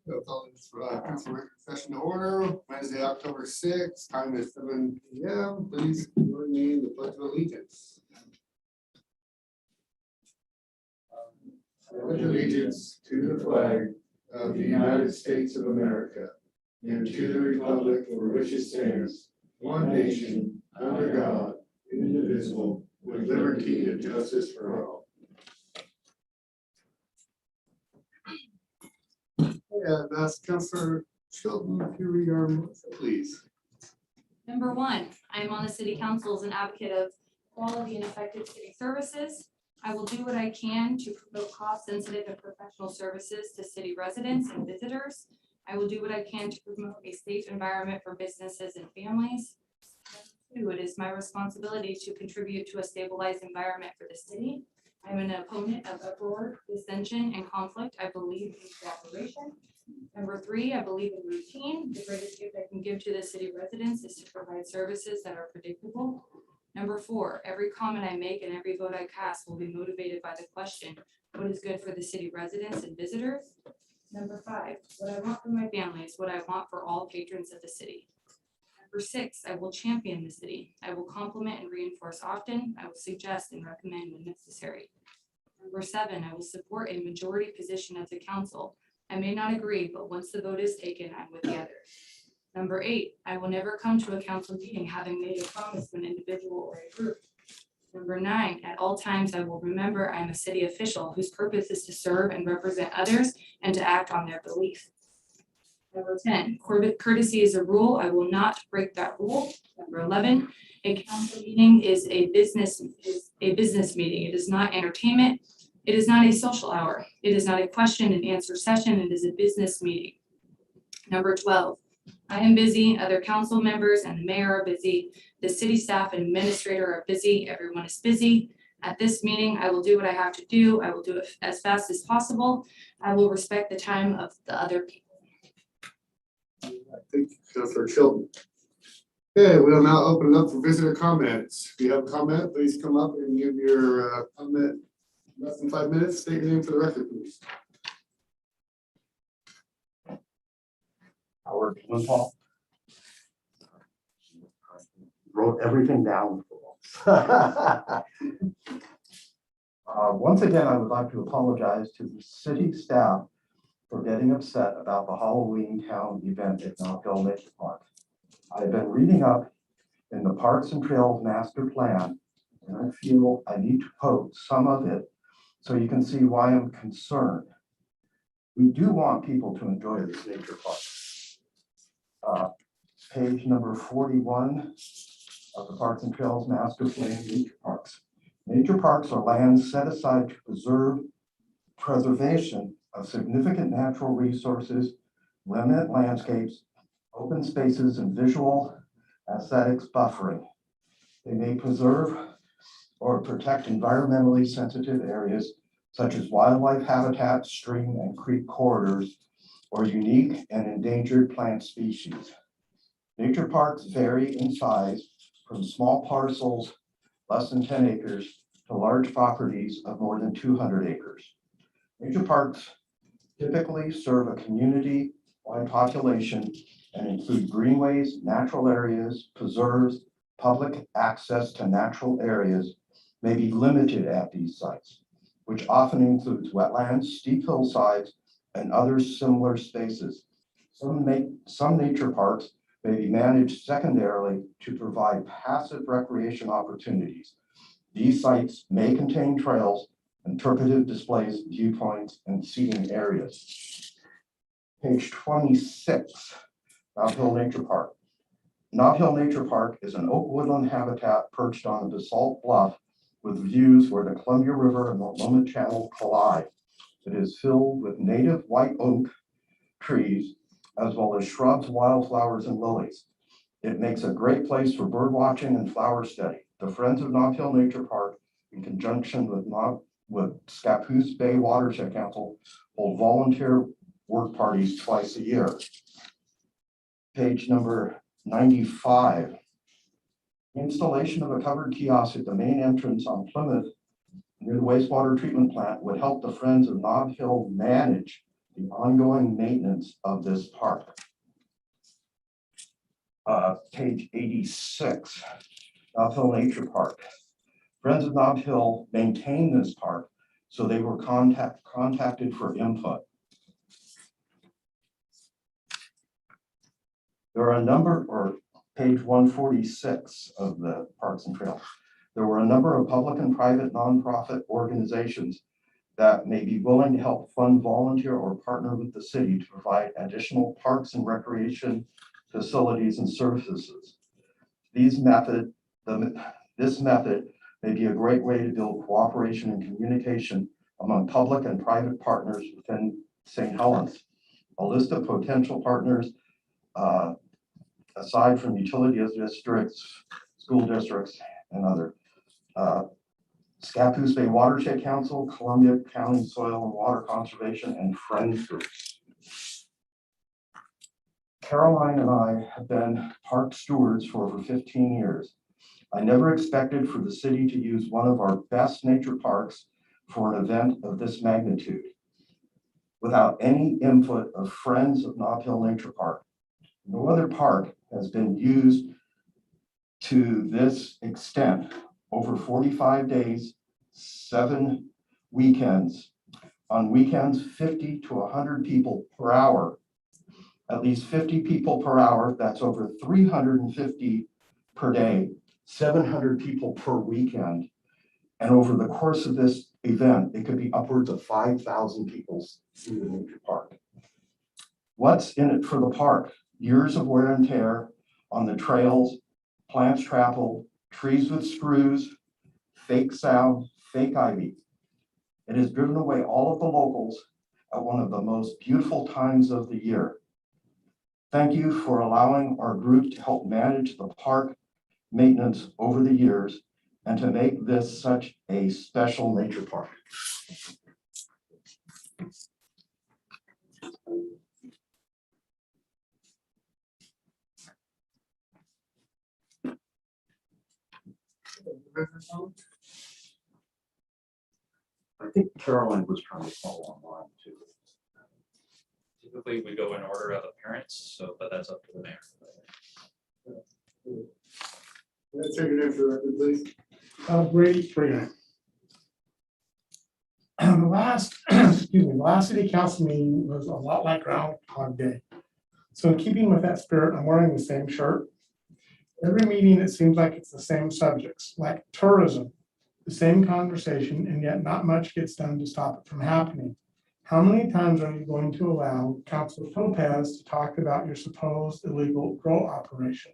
We'll call this council record session to order, Wednesday, October 6th, time is 7 p.m. Please join me in the Pledge of Allegiance. I pledge allegiance to the flag of the United States of America and to the republic for which it stands, one nation, under God, indivisible, with liberty and justice for all. And ask Councilor Chilton if you read our motion, please. Number 1, I am on the city council as an advocate of quality and effective city services. I will do what I can to promote cost-sensitive and professional services to city residents and visitors. I will do what I can to promote a safe environment for businesses and families. 2, it is my responsibility to contribute to a stabilized environment for the city. I am an opponent of uproar, dissension, and conflict. I believe in cooperation. Number 3, I believe in routine. The greatest gift I can give to the city residents is to provide services that are predictable. Number 4, every comment I make and every vote I cast will be motivated by the question, what is good for the city residents and visitors? Number 5, what I want for my family is what I want for all patrons of the city. Number 6, I will champion the city. I will compliment and reinforce often. I will suggest and recommend when necessary. Number 7, I will support a majority position of the council. I may not agree, but once the vote is taken, I'm with the others. Number 8, I will never come to a council meeting having made a promise to an individual or a group. Number 9, at all times, I will remember I am a city official whose purpose is to serve and represent others and to act on their belief. Number 10, courtesy is a rule. I will not break that rule. Number 11, a council meeting is a business meeting. It is not entertainment. It is not a social hour. It is not a question and answer session. It is a business meeting. Number 12, I am busy. Other council members and the mayor are busy. The city staff and administrator are busy. Everyone is busy. At this meeting, I will do what I have to do. I will do it as fast as possible. I will respect the time of the other people. Thank you, Councilor Chilton. Okay, we'll now open it up for visitor comments. If you have a comment, please come up and give your comment. Less than 5 minutes. State your name for the record, please. Howard Blumenthal. Wrote everything down. Once again, I would like to apologize to the city staff for getting upset about the Halloween town event at Knockhill Nature Park. I've been reading up in the Parks and Trails Master Plan, and I feel I need to quote some of it so you can see why I'm concerned. We do want people to enjoy this nature park. Page number 41 of the Parks and Trails Master Plan, Nature Parks. Nature parks are lands set aside to preservation of significant natural resources, remnant landscapes, open spaces, and visual aesthetics buffering. They may preserve or protect environmentally sensitive areas such as wildlife habitats, stream and creek corridors, or unique and endangered plant species. Nature parks vary in size from small parcels less than 10 acres to large properties of more than 200 acres. Nature parks typically serve a community-wide population and include greenways, natural areas, preserves. Public access to natural areas may be limited at these sites, which often includes wetlands, steep hillsides, and other similar spaces. Some nature parks may be managed secondarily to provide passive recreation opportunities. These sites may contain trails, interpretive displays, viewpoints, and seating areas. Page 26, Nob Hill Nature Park. Nob Hill Nature Park is an oak woodland habitat perched on a basalt bluff with views where the Columbia River and the Willamette Channel collide. It is filled with native white oak trees, as well as shrubs, wildflowers, and lilies. It makes a great place for bird watching and flower study. The Friends of Nob Hill Nature Park, in conjunction with Scappoose Bay Watershed Council, hold volunteer work parties twice a year. Page number 95. Installation of a covered kiosk at the main entrance on Plymouth near the wastewater treatment plant would help the Friends of Nob Hill manage the ongoing maintenance of this park. Page 86, Nob Hill Nature Park. Friends of Nob Hill maintain this park, so they were contacted for input. There are a number, or page 146 of the Parks and Trails. There were a number of public and private nonprofit organizations that may be willing to help fund, volunteer, or partner with the city to provide additional parks and recreation facilities and services. This method may be a great way to build cooperation and communication among public and private partners within St. Helens. A list of potential partners, aside from utility districts, school districts, and other. Scappoose Bay Watershed Council, Columbia County Soil and Water Conservation, and Friends Groups. Caroline and I have been park stewards for over 15 years. I never expected for the city to use one of our best nature parks for an event of this magnitude. Without any input of Friends of Nob Hill Nature Park, no other park has been used to this extent. Over 45 days, 7 weekends. On weekends, 50 to 100 people per hour. At least 50 people per hour, that's over 350 per day, 700 people per weekend. And over the course of this event, it could be upwards of 5,000 people through the nature park. What's in it for the park? Years of wear and tear on the trails, plants trampled, trees with screws, fake sound, fake ivy. It has driven away all of the locals at one of the most beautiful times of the year. Thank you for allowing our group to help manage the park maintenance over the years and to make this such a special nature park. I think Caroline was trying to follow online too. Typically, we go in order of appearance, so, but that's up to the mayor. Let's take it in for the record, please. Brady Freeman. The last, excuse me, the last city council meeting was a lot like Groundhog Day. So in keeping with that spirit, I'm wearing the same shirt. Every meeting, it seems like it's the same subjects, like tourism, the same conversation, and yet not much gets done to stop it from happening. How many times are you going to allow Councilor Topaz to talk about your supposed illegal grow operation?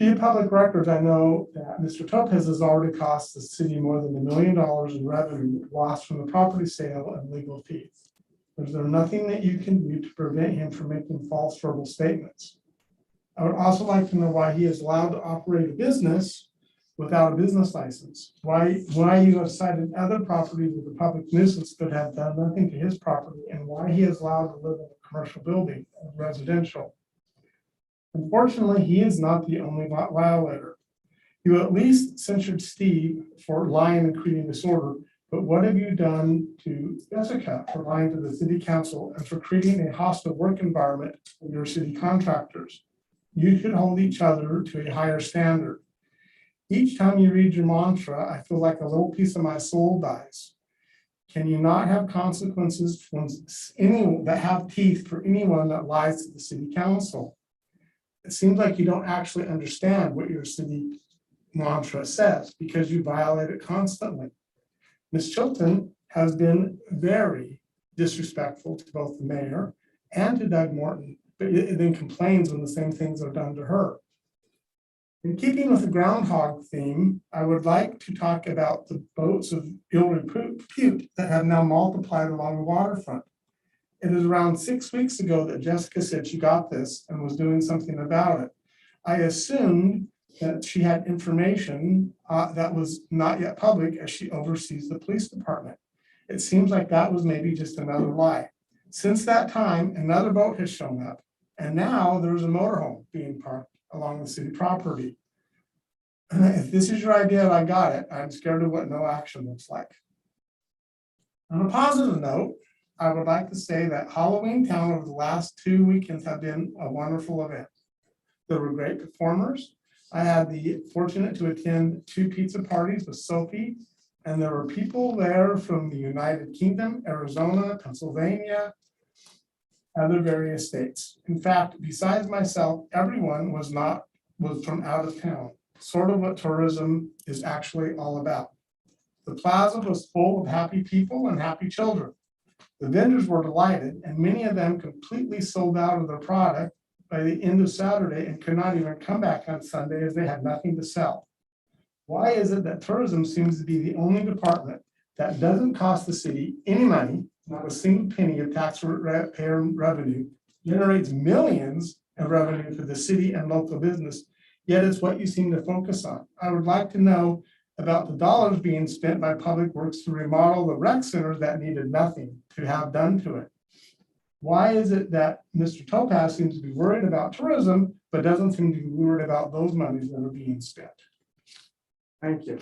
Via public records, I know that Mr. Topaz has already cost the city more than $1 million in revenue lost from the property sale and legal fees. Is there nothing that you can do to prevent him from making false verbal statements? I would also like to know why he is allowed to operate a business without a business license. Why you have cited other properties with a public nuisance but have done nothing to his property, and why he is allowed to live in a commercial building and residential. Unfortunately, he is not the only violator. You at least censured Steve for lying and creating disorder, but what have you done to Jessica for lying to the city council and for creating a hostile work environment for your city contractors? You should hold each other to a higher standard. Each time you read your mantra, I feel like a little piece of my soul dies. Can you not have consequences that have teeth for anyone that lies to the city council? It seems like you don't actually understand what your city mantra says because you violate it constantly. Ms. Chilton has been very disrespectful to both the mayor and to Doug Morton, but then complains when the same things are done to her. In keeping with the groundhog theme, I would like to talk about the boats of ill repute that have now multiplied along the waterfront. It is around 6 weeks ago that Jessica said she got this and was doing something about it. I assumed that she had information that was not yet public as she oversees the police department. It seems like that was maybe just another lie. Since that time, another boat has shown up, and now there's a motorhome being parked along the city property. If this is your idea and I got it, I'm scared of what no action looks like. On a positive note, I would like to say that Halloween Town over the last 2 weekends have been a wonderful event. There were great performers. I had the fortunate to attend 2 pizza parties with Sophie, and there were people there from the United Kingdom, Arizona, Pennsylvania, other various states. In fact, besides myself, everyone was from out of town, sort of what tourism is actually all about. The plaza was full of happy people and happy children. The vendors were delighted, and many of them completely sold out of their product by the end of Saturday and could not even come back on Sunday as they had nothing to sell. Why is it that tourism seems to be the only department that doesn't cost the city any money, not a single penny of taxpayer revenue, generates millions of revenue for the city and local business, yet it's what you seem to focus on? I would like to know about the dollars being spent by Public Works to remodel the rec centers that needed nothing to have done to it. Why is it that Mr. Topaz seems to be worried about tourism, but doesn't seem to be worried about those monies that are being spent? Thank you.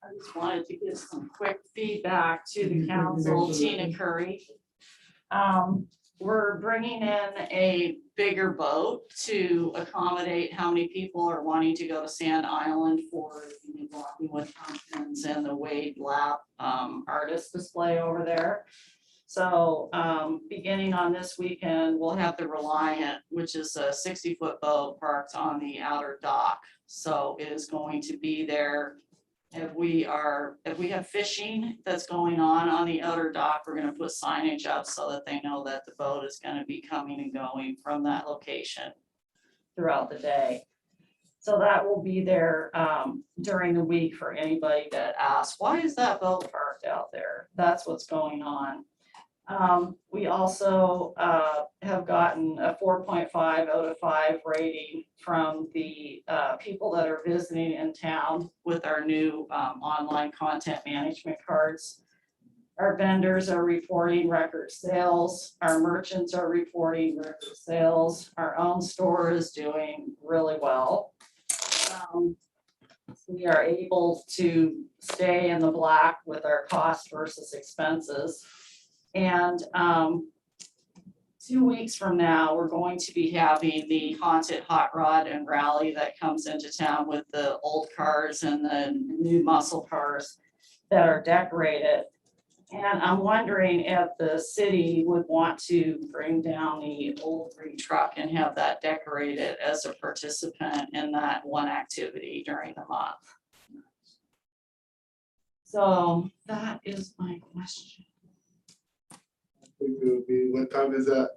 I just wanted to give some quick feedback to the council, Tina Curry. We're bringing in a bigger boat to accommodate how many people are wanting to go to Sand Island for the Walking with Pumpkins and the Wade Lab artist display over there. So beginning on this weekend, we'll have the Reliant, which is a 60-foot boat parked on the outer dock. So it is going to be there. If we have fishing that's going on the outer dock, we're going to put signage up so that they know that the boat is going to be coming and going from that location throughout the day. So that will be there during the week for anybody that asks, why is that boat parked out there? That's what's going on. We also have gotten a 4.5 out of 5 rating from the people that are visiting in town with our new online content management cards. Our vendors are reporting record sales. Our merchants are reporting record sales. Our own store is doing really well. We are able to stay in the black with our cost versus expenses. And 2 weeks from now, we're going to be having the haunted hot rod and rally that comes into town with the old cars and the new muscle cars that are decorated. And I'm wondering if the city would want to bring down the old green truck and have that decorated as a participant in that one activity during the month. So that is my question. I think it would be, what time is that,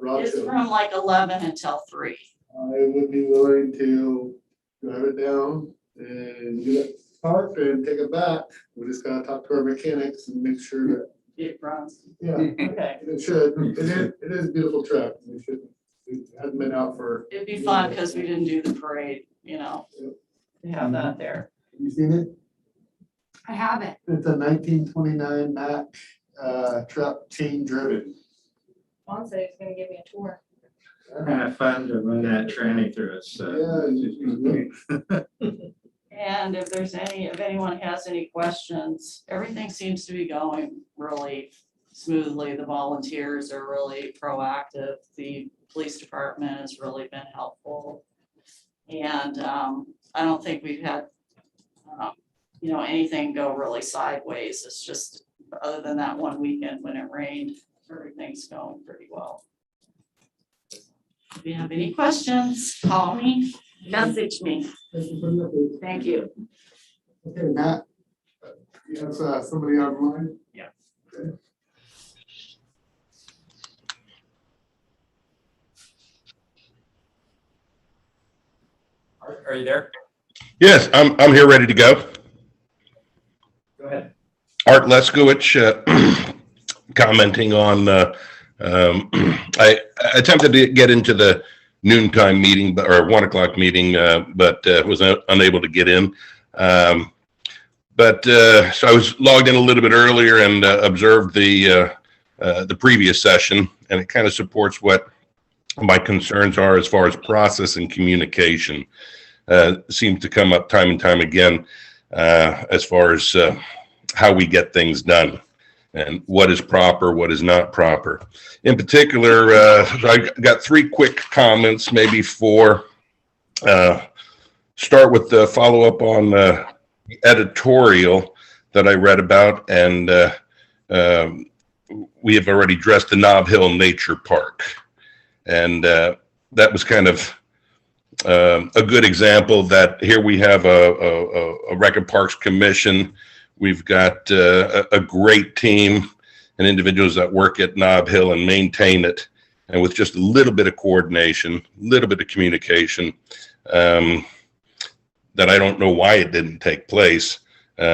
Rob? It's from like 11 until 3. I would be willing to drive it down and get it parked and take it back. We just gotta talk to our mechanics and make sure that, It runs. yeah, Okay. it should. It is a beautiful truck. It hasn't been out for. It'd be fun because we didn't do the parade, you know, to have that there. You seen it? I haven't. It's a 1929 Mack truck, chain driven. Juan said he was gonna give me a tour. Kind of fun to run that tranny through it, so. And if anyone has any questions, everything seems to be going really smoothly. The volunteers are really proactive. The police department has really been helpful. And I don't think we've had, anything go really sideways. It's just, other than that one weekend when it rained, everything's going pretty well. If you have any questions, call me, message me. Thank you. Okay, Matt, you have somebody online? Yeah. Okay. Are you there? Yes, I'm here ready to go. Go ahead. Art Leskowicz commenting on, I attempted to get into the noontime meeting or 1 o'clock meeting, but was unable to get in. So I was logged in a little bit earlier and observed the previous session, and it kind of supports what my concerns are as far as process and communication. Seems to come up time and time again as far as how we get things done and what is proper, what is not proper. In particular, I got 3 quick comments, maybe 4. Start with the follow-up on the editorial that I read about, and we have already addressed the Nob Hill Nature Park. And that was kind of a good example that here we have a Rec and Parks Commission. We've got a great team and individuals that work at Nob Hill and maintain it. And with just a little bit of coordination, a little bit of communication, that I don't know why it didn't take place. We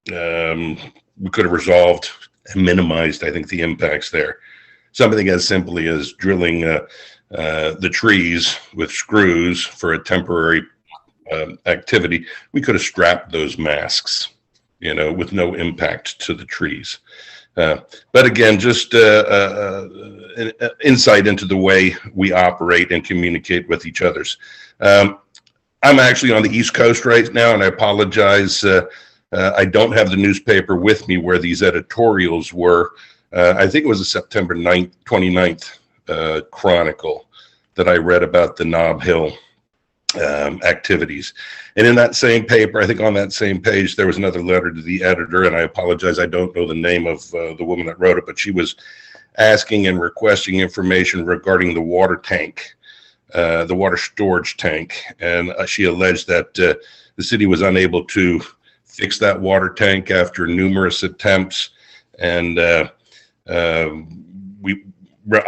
could have resolved and minimized, I think, the impacts there. Something as simply as drilling the trees with screws for a temporary activity. We could have strapped those masks, with no impact to the trees. But again, just insight into the way we operate and communicate with each others. I'm actually on the East Coast right now, and I apologize. I don't have the newspaper with me where these editorials were. I think it was a September 29th Chronicle that I read about the Nob Hill activities. And in that same paper, I think on that same page, there was another letter to the editor, and I apologize, I don't know the name of the woman that wrote it, but she was asking and requesting information regarding the water tank, the water storage tank. And she alleged that the city was unable to fix that water tank after numerous attempts. And I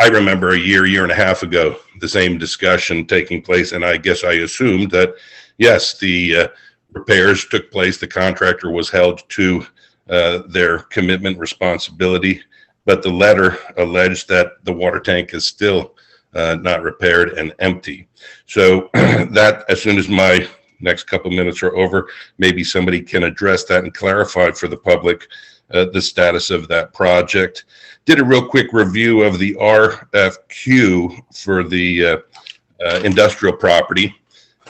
remember a year and a half ago, the same discussion taking place. And I guess I assumed that, yes, the repairs took place. The contractor was held to their commitment responsibility. But the letter alleged that the water tank is still not repaired and empty. So that, as soon as my next couple minutes are over, maybe somebody can address that and clarify for the public the status of that project. Did a real quick review of the RFQ for the industrial property,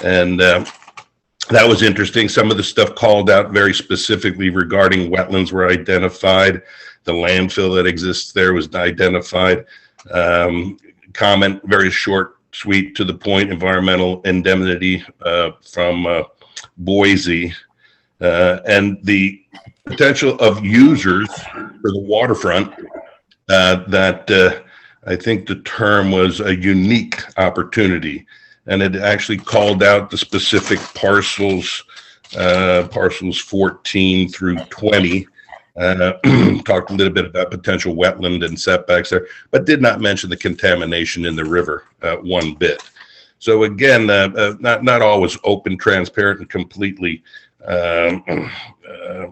and that was interesting. Some of the stuff called out very specifically regarding wetlands were identified. The landfill that exists there was identified. Comment, very short, sweet, to the point, environmental indemnity from Boise, and the potential of users for the waterfront. That I think the term was a unique opportunity, and it actually called out the specific parcels, parcels 14 through 20. Talked a little bit about potential wetland and setbacks there, but did not mention the contamination in the river one bit. So again, not always open, transparent, and completely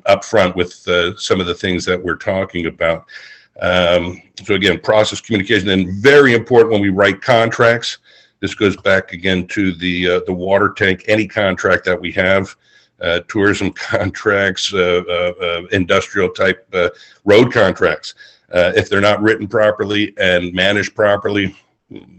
upfront with some of the things that we're talking about. So again, process communication, and very important when we write contracts. This goes back again to the water tank, any contract that we have. Tourism contracts, industrial type road contracts. If they're not written properly and managed properly,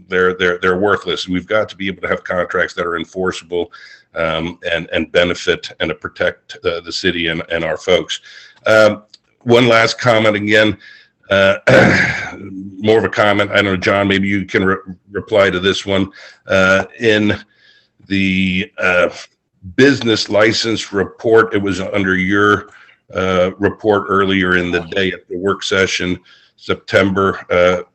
they're worthless. We've got to be able to have contracts that are enforceable and benefit and to protect the city and our folks. One last comment again, more of a comment. I don't know, John, maybe you can reply to this one. In the business license report, it was under your report earlier in the day at the work session, September,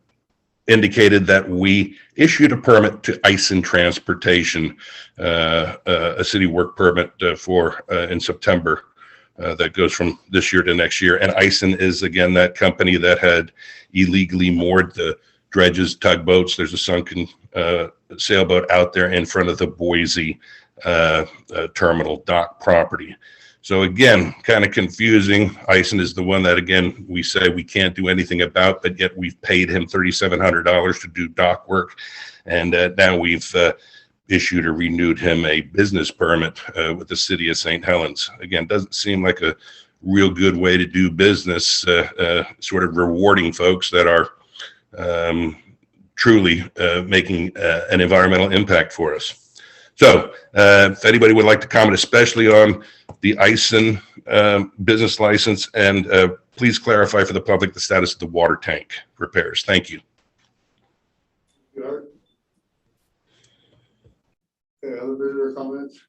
indicated that we issued a permit to Ison Transportation, a city work permit for in September that goes from this year to next year. And Ison is, again, that company that had illegally moored the dredges, tugboats. There's a sunken sailboat out there in front of the Boise terminal dock property. So again, kind of confusing. Ison is the one that, again, we say we can't do anything about, but yet we've paid him $3,700 to do dock work. And now we've issued or renewed him a business permit with the city of St. Helens. Again, doesn't seem like a real good way to do business, sort of rewarding folks that are truly making an environmental impact for us. So if anybody would like to comment, especially on the ISIN business license, and please clarify for the public the status of the water tank repairs. Thank you. Okay, other visitor comments?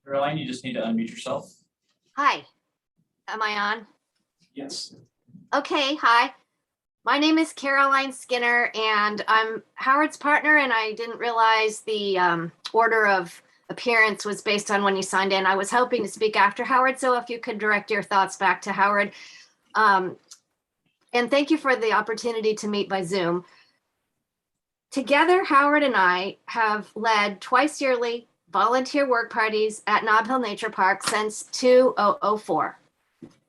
Caroline, you just need to unmute yourself. Hi, am I on? Yes. Okay, hi. My name is Caroline Skinner and I'm Howard's partner, and I didn't realize the order of appearance was based on when you signed in. I was hoping to speak after Howard, so if you could direct your thoughts back to Howard. And thank you for the opportunity to meet by Zoom. Together, Howard and I have led twice yearly volunteer work parties at Nob Hill Nature Park since 2004.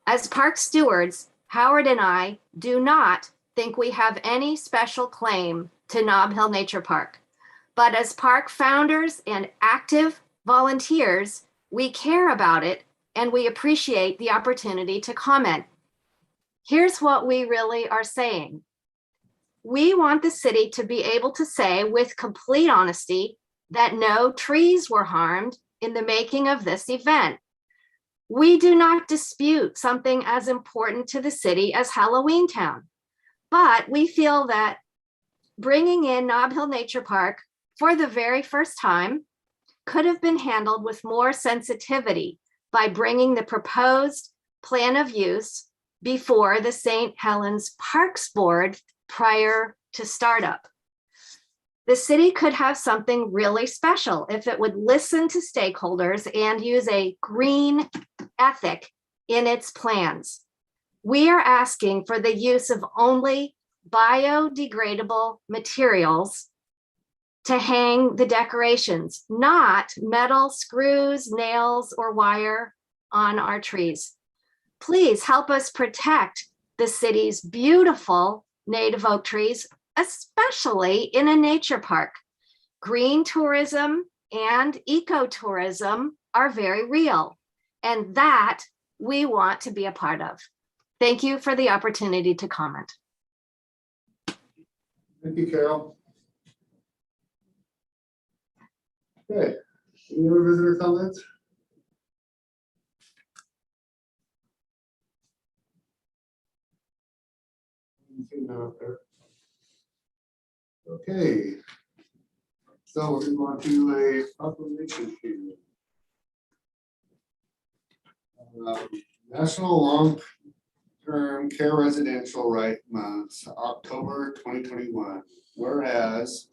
As park stewards, Howard and I do not think we have any special claim to Nob Hill Nature Park. But as park founders and active volunteers, we care about it and we appreciate the opportunity to comment. Here's what we really are saying. We want the city to be able to say with complete honesty that no trees were harmed in the making of this event. We do not dispute something as important to the city as Halloween Town, but we feel that bringing in Nob Hill Nature Park for the very first time could have been handled with more sensitivity by bringing the proposed plan of use before the St. Helens Parks Board prior to startup. The city could have something really special if it would listen to stakeholders and use a green ethic in its plans. We are asking for the use of only biodegradable materials to hang the decorations, not metal screws, nails, or wire on our trees. Please help us protect the city's beautiful native oak trees, especially in a nature park. Green tourism and ecotourism are very real, and that we want to be a part of. Thank you for the opportunity to comment. Thank you, Carol. Okay, any other visitor comments? Anything out there? Okay. So we're going to do a proclamation here. National Long-Term Care Residential Right Month, October 2021. Whereas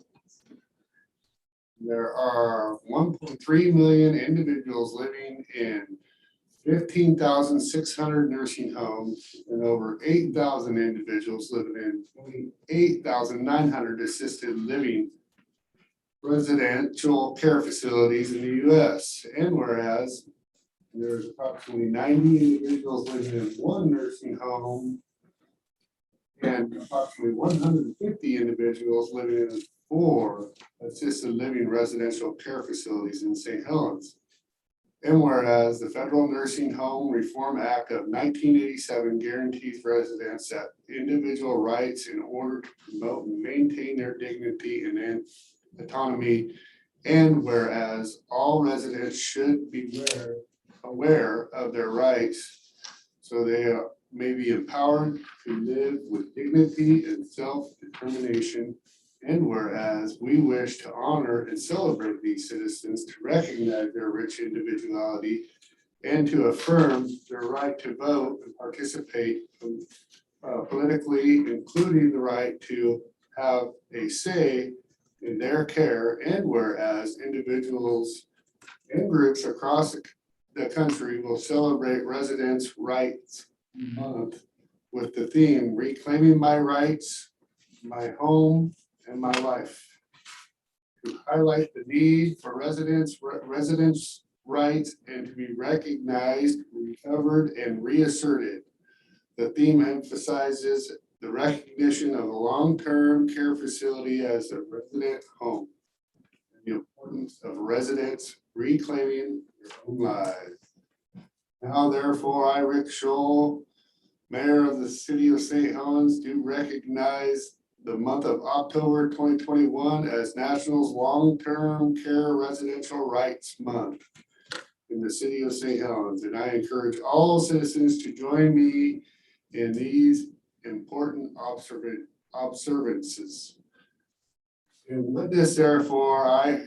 there are 1.3 million individuals living in 15,600 nursing homes and over 8,000 individuals living in 28,900 assisted living residential care facilities in the U.S. And whereas there's approximately 90 individuals living in one nursing home and approximately 150 individuals living in 4 assisted living residential care facilities in St. Helens. And whereas the Federal Nursing Home Reform Act of 1987 guarantees residents that individual rights in order to promote and maintain their dignity and autonomy. And whereas all residents should be aware of their rights so they may be empowered to live with dignity and self-determination. And whereas we wish to honor and celebrate these citizens, to recognize their rich individuality and to affirm their right to vote and participate politically, including the right to have a say in their care. And whereas individuals and groups across the country will celebrate Residents' Rights Month with the theme, Reclaiming My Rights, My Home, and My Life, to highlight the need for residents' rights and to be recognized, recovered, and reasserted. The theme emphasizes the recognition of a long-term care facility as a resident home and the importance of residents reclaiming their own lives. Now, therefore, I, Rick Scholl, Mayor of the City of St. Helens do recognize the month of October 2021 as National's Long-Term Care Residential Rights Month in the City of St. Helens. And I encourage all citizens to join me in these important observances. And with this, therefore, I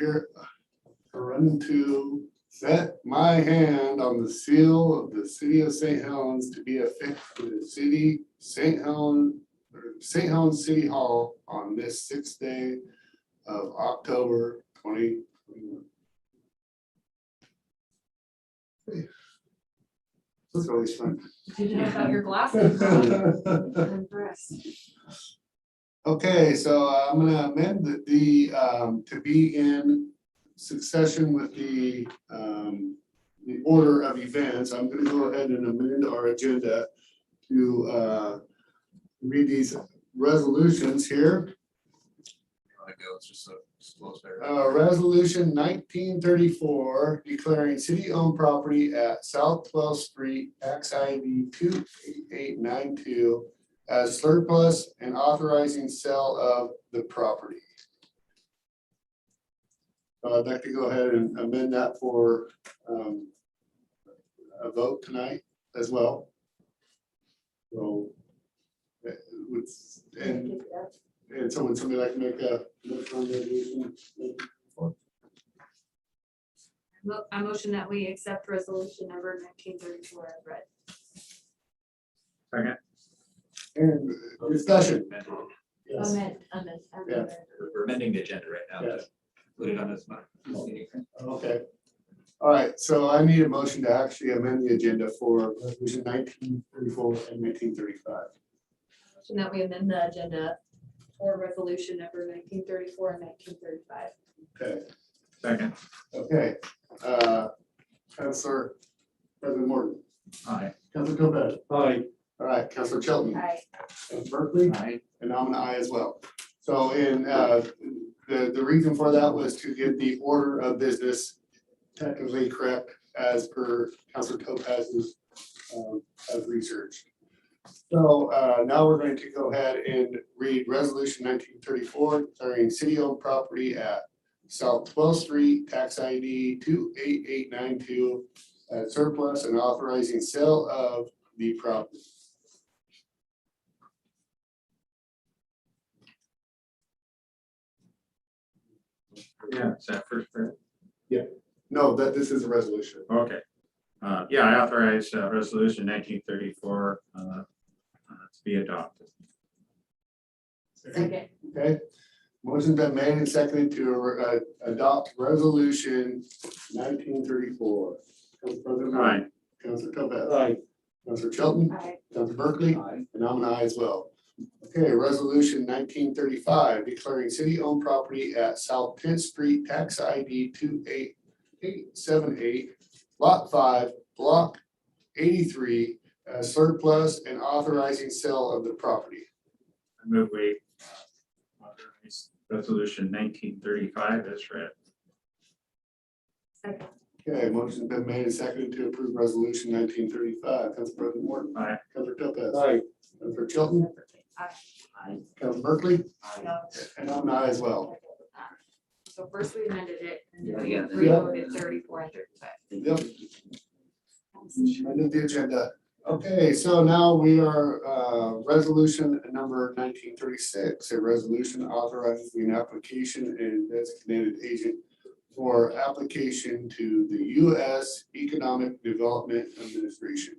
run to set my hand on the seal of the City of St. Helens to be affixed to the City St. Helens City Hall on this 6th day of October 2021. That's always fun. Did you have your glasses? I'm impressed. Okay, so I'm gonna amend the to be in succession with the order of events. I'm gonna go ahead and amend our agenda to read these resolutions here. Resolution 1934, declaring city-owned property at South 12th Street, tax ID 28892 as surplus and authorizing sale of the property. So I'd like to go ahead and amend that for a vote tonight as well. So, and so would somebody like to make a motion on the resolution? I motion that we accept resolution number 1934 as read. Second. And discussion. Yes. Amend. Yeah. We're amending the agenda right now. Yes. Put it on this month. Okay. All right, so I need a motion to actually amend the agenda for resolution 1934 and 1935. Motion that we amend the agenda for resolution number 1934 and 1935. Okay, Second. okay. Councilor President Morton. Aye. Councilor Topaz. Aye. All right, Councilor Shelton. Aye. Councilor Berkeley. Aye. And I'm an aye as well. So in the reason for that was to get the order of business technically correct as per Councilor Topaz's as research. So now we're going to go ahead and read resolution 1934, declaring city-owned property at South 12th Street, tax ID 28892 as surplus and authorizing sale of the property. Yeah, is that first read? No, this is a resolution. Okay. Yeah, I authorize resolution 1934 to be adopted. Second. Okay, motion's been made and seconded to adopt resolution 1934. Council President Aye. Moore, Councilor Topaz. Aye. Councilor Shelton. Aye. Councilor Berkeley. Aye. And I'm an aye as well. Okay, resolution 1935, declaring city-owned property at South 10th Street, tax ID 28878, lot 5, block 83, as surplus and authorizing sale of the property. I move we authorize resolution 1935 as read. Second. Okay, motion's been made and seconded to approve resolution 1935. Council President Morton. Aye. Councilor Topaz. Aye. Councilor Shelton. Aye. Councilor Berkeley. No. And I'm an aye as well. So first we amended it and then we Yeah. reloaded 34 and 35. Yep. Under the agenda. Okay, so now we are resolution number 1936, a resolution authorizing an application and designated agent for application to the U.S. Economic Development Administration.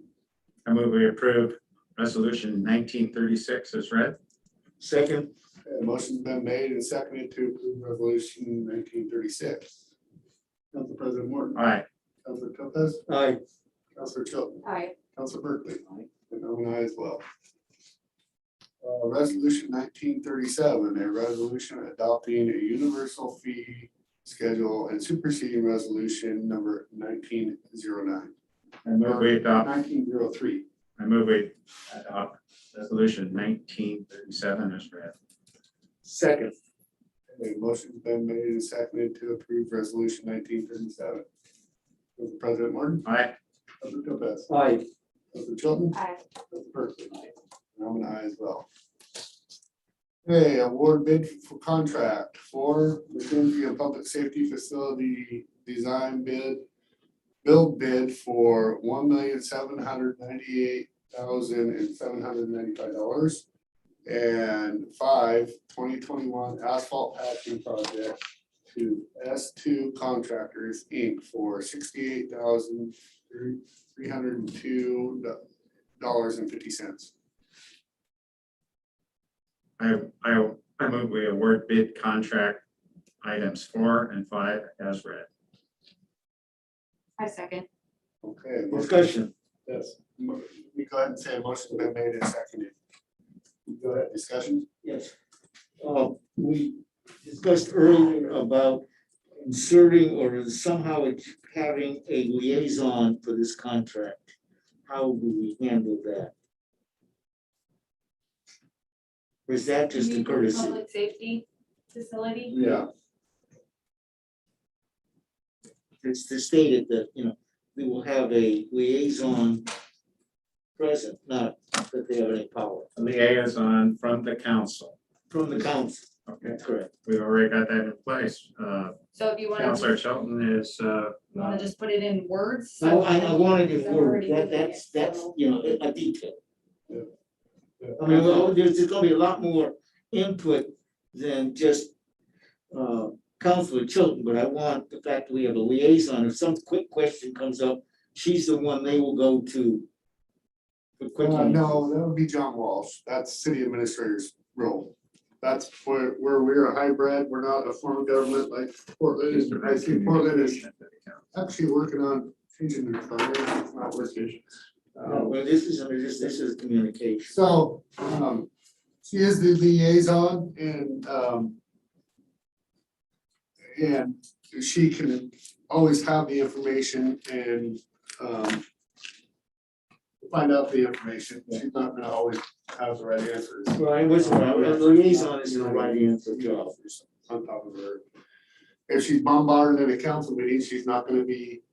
I move we approve resolution 1936 as read. Second. Motion's been made and seconded to approve resolution 1936. Council President Morton. Aye. Councilor Topaz. Aye. Councilor Chilton. Aye. Councilor Berkeley. And I'm an aye as well. Resolution 1937, a resolution adopting a universal fee schedule and superseding resolution number 1909. I move we adopt. 1903. I move we adopt resolution 1937 as read. Second. A motion's been made and seconded to approve resolution 1937. Council President Morton. Aye. Councilor Topaz. Aye. Counselor Chilton. Aye. Counselor Berkeley. I'm an aye as well. Okay, award bid for contract for McKenzie and Public Safety Facility Design bid. Build bid for $1,798,795. And 2021 asphalt patching project to S2 Contractors, Inc. for $68,302.50. I move we award bid contract items 4 and 5 as read. I second. Okay. Discussion. Yes. We go ahead and say a motion's been made and seconded. Go ahead, discussion. Yes. We discussed earlier about inserting or somehow having a liaison for this contract. How do we handle that? Or is that just a courtesy? Public safety facility. Yeah. It's stated that, we will have a liaison present, not that they have any power A liaison from the council. from the council. Okay, That's correct. we've already got that in place. So if you want Counselor to, Shelton is, just put it in words. I wanted it I've word, already did that's, it, so- a detail. Yeah. I mean, well, there's gonna be a lot more input than just, Counselor Chilton, but I want the fact that we have a liaison. If some quick question comes up, she's the one they will go to. For quick answers. No, that would be John Walsh. That's city administrator's role. That's where we're a hybrid. We're not a form of government like Portland is. I see Portland is actually working on changing their fund. It's not working. Well, this is communication. So, she is the liaison and she can always have the information and, find out the information. She's not gonna always have the right answers. Well, I was, the liaison is the right answer job. On top of her. If she's bombarded at a council meeting, she's not gonna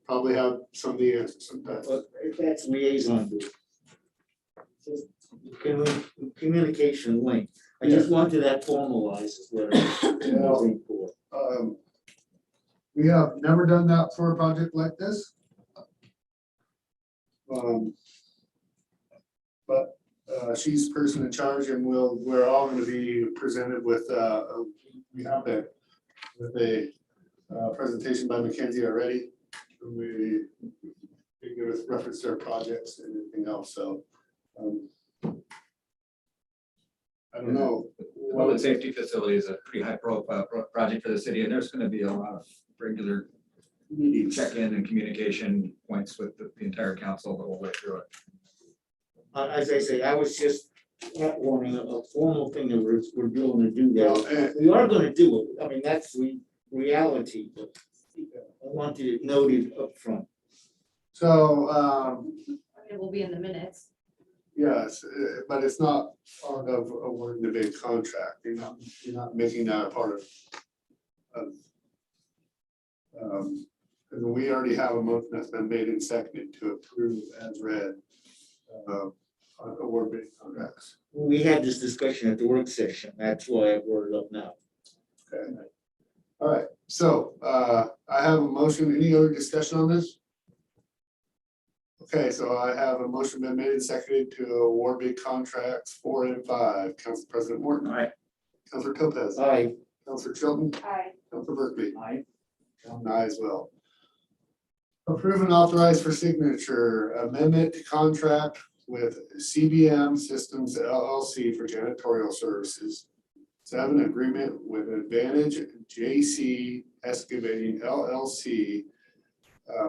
probably have some of the answers sometimes. But that's liaison. Dude. Just communication link. I just wanted that formalized is what I'm looking for. We have never done that for a project like this. But she's person in charge and we're all gonna be presented with, we have that with a presentation by Mackenzie already. We give us reference to our projects and everything else, so. I don't know. Public safety facility is a pretty high profile project for the city, and there's gonna be a lot of regular Meetings. check-in and communication points with the entire council the whole way through it. As I say, I was just wanting a formal thing that we're doing to do Well, that. We are gonna do it. I mean, that's the reality, but I wanted it noted up front. So, It will be in the minutes. yes, but it's not part of awarding the big contract. You're not making that a part of. And we already have a motion that's been made and seconded to approve as read. On award bid contracts. We had this discussion at the work session. That's why I brought it up now. Okay. All right, so I have a motion. Any other discussion on this? Okay, so I have a motion been made and seconded to award bid contracts 4 and 5. Council President Morton. Aye. Councilor Topaz. Aye. Councilor Chilton. Aye. Councilor Berkeley. Aye. And I as well. Approve and authorize for signature amendment to contract with CBM Systems LLC for janitorial services. 7, agreement with Advantage JC Excavating LLC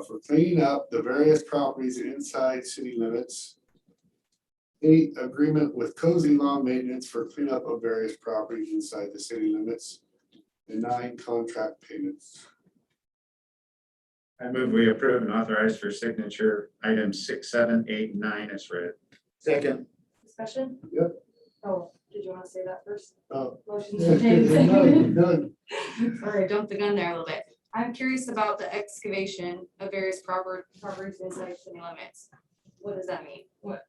for cleaning up the various properties inside city limits. 8, agreement with Cozy Lawn Maintenance for cleanup of various properties inside the city limits. And 9, contract payments. I move we approve and authorize for signature items 6, 7, 8, and 9 as read. Second. Discussion? Yep. Oh, did you want to say that first? Oh. Motion's been made and seconded. Done. Sorry, I jumped the gun there a little bit. I'm curious about the excavation of various properties inside city limits. what does that mean? What?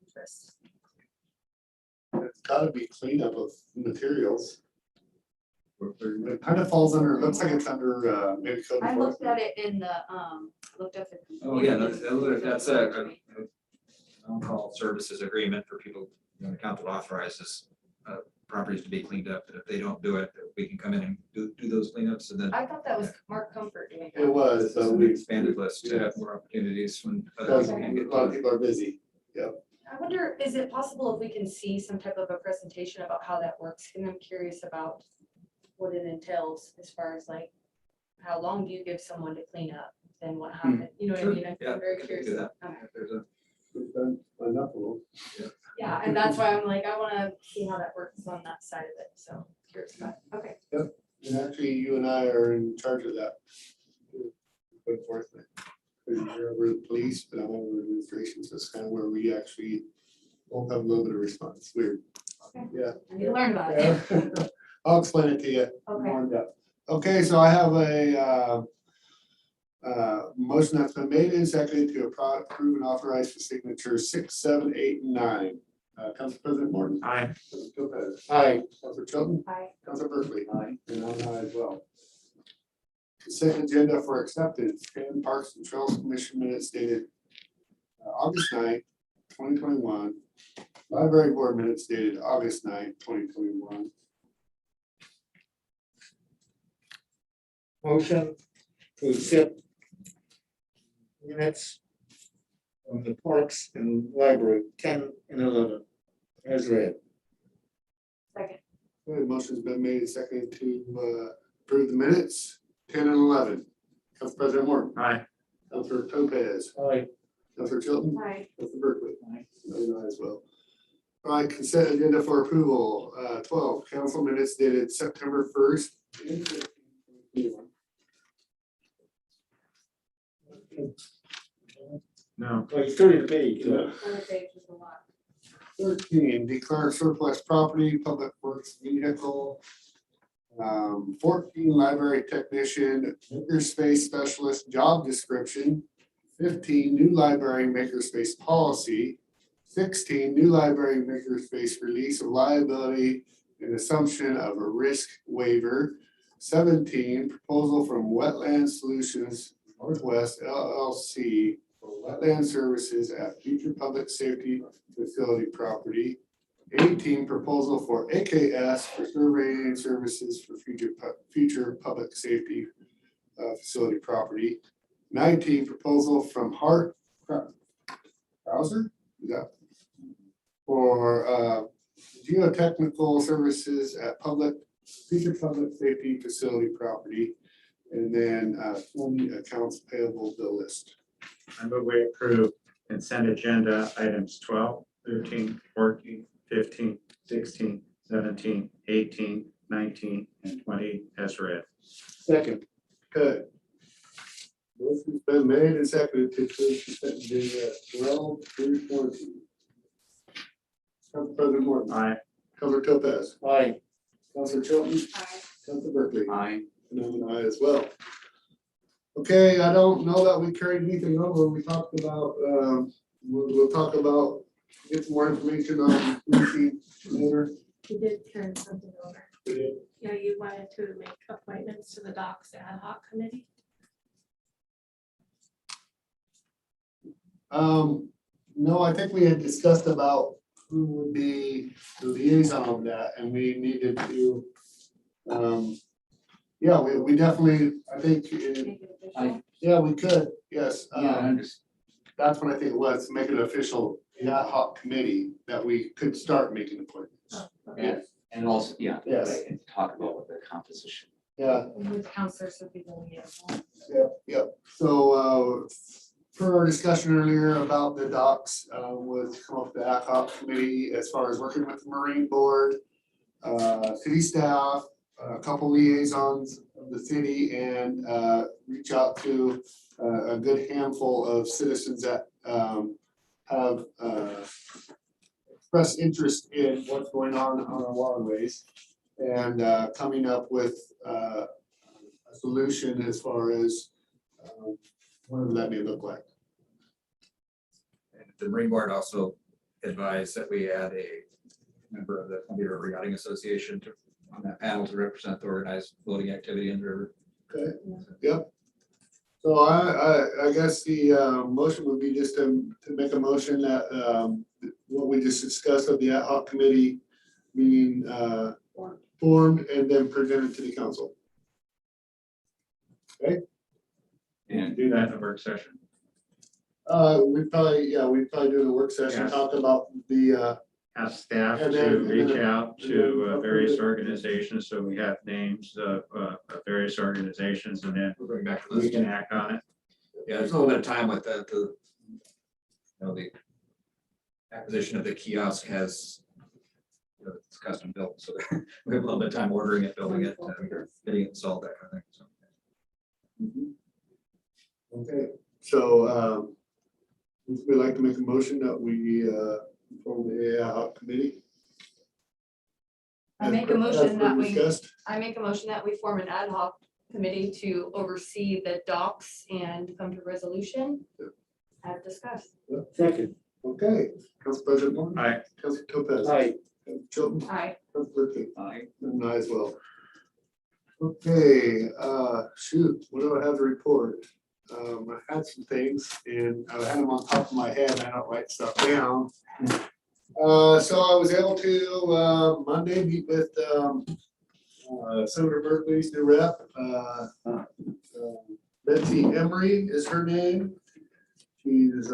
Interest. It's gotta be cleanup of materials. It kind of falls under, looks like it's under, maybe code I looked enforcement. at it in the, looked up at. Oh, yeah, that's a on-call services agreement for people, the council authorizes properties to be cleaned up, and if they don't do it, we can come in and do those cleanups, and then I thought that was Mark Comfort doing that. It was, so an we, expanded list to have more opportunities when other because people a can't get lot to of it. people are busy. I wonder, is it possible if we can see some type of a presentation about how that works? And I'm curious about what it entails as far as like, how long do you give someone to clean up? Then what happened? You know what I Sure. mean? I'm Yeah, very we can curious. do that. Okay. If there's a We've done enough of them. Yeah, and that's why I'm like, I wanna see how that works on that side of it, so curious about it. Okay. And actually, you and I are in charge of that. Code enforcement. Because you're over the police, but I'm over administration, so it's kind of where we actually both have a little bit of response. Weird. Okay. Yeah. I need to learn about it. Yeah. I'll explain it to you. Okay. more in depth. Okay, so I have a motion that's been made and seconded to approve and authorize for signature 6, 7, 8, and 9. Council President Morton. Aye. Councilor Lopez. Aye. Councilor Chilton. Hi. Councilor Berkeley. Aye. And I'm an aye as well. Consent agenda for acceptance, and Parks and Trails Commission minutes dated August 9th, 2021. Library Board minutes dated August 9th, 2021. Motion to accept minutes of the Parks and Library 10 and 11 as read. Second. Okay, motion's been made and seconded to approve the minutes, 10 and 11. Council President Morton. Aye. Councilor Lopez. Aye. Councilor Chilton. Hi. Councilor Berkeley. Aye. And I as well. All right, consent agenda for approval, 12, council minutes dated September 1st. and 2021. No. Well, you started the page. Yeah. Other page was a lot. 13, declare surplus property, public works vehicle. 14, library technician, makerspace specialist job description. 15, new library makerspace policy. 16, new library makerspace release of liability and assumption of a risk waiver. 17, proposal from Wetland Solutions Northwest LLC for wetland services at future public safety facility property. 18, proposal for AKS for surveying services for future public safety facility property. 19, proposal from Hart Browser, for geotechnical services at future public safety facility property. And then 20, accounts payable bill list. I move we approve consent agenda items 12, 13, 14, 15, 16, 17, 18, 19, and 20 as read. Second. Good. Motion's been made and seconded to approve consent agenda 12 through 20. Council President Morton. Aye. Councilor Topaz. Aye. Councilor Chilton. Hi. Councilor Berkeley. Aye. And I'm an aye as well. Okay, I don't know that we carried anything over. We talked about, we'll talk about, get some more information on Lucy later. You did turn something over. We did. Yeah, you wanted to make appointments to the Docs Ad Hoc Committee. No, I think we had discussed about who would be the liaison of that, and we needed to, yeah, we definitely, I think, Make it official. yeah, we could, yes. Yeah, That's what I think it was, to make it official ad hoc committee that we could start making appointments. Oh, okay. yeah, and also, yeah. Yes. right, and talk about what the composition. Yeah, And who's counselors for people we have. yeah. So, for our discussion earlier about the docks, was come up with the ad hoc committee as far as working with the Marine Board, city staff, a couple liaisons of the city, and reach out to a good handful of citizens that have expressed interest in what's going on our waterways, and coming up with a solution as far as whatever that may look like. the Marine Board also advised that we add a member of the Columbia River Yachting Association to, on that panel to represent the organized boating activity in the river. Okay, yep. So I guess the motion would be just to make a motion that what we just discussed of the ad hoc committee being formed and then presented to the council. And do that in a work session. We'd probably do the work session, Yes. talk about the Ask staff And to then- reach out to and then- various organizations, so we have names of various organizations, and then We'll bring back the we list. can act on it. Yeah, there's a little bit of time with the the acquisition of the kiosk has, it's custom built, so we have a little bit of time ordering it, building it, getting it installed, that kind of thing, so. Okay, so we'd like to make a motion that we form the ad hoc committee. I make a motion that we, Discussed. I make a motion that we form an ad hoc committee to oversee the docks and come to resolution as discussed. Second. Okay, Council President Morton. Aye. Council Topaz. Aye. Council Chilton. Aye. Council Berkeley. Aye. And I as well. Okay, shoot, what do I have to report? I had some things and I had them on top of my head and I don't write stuff down. So I was able to Monday meet with Senator Berkeley's new rep. Betsy Emery is her name. She's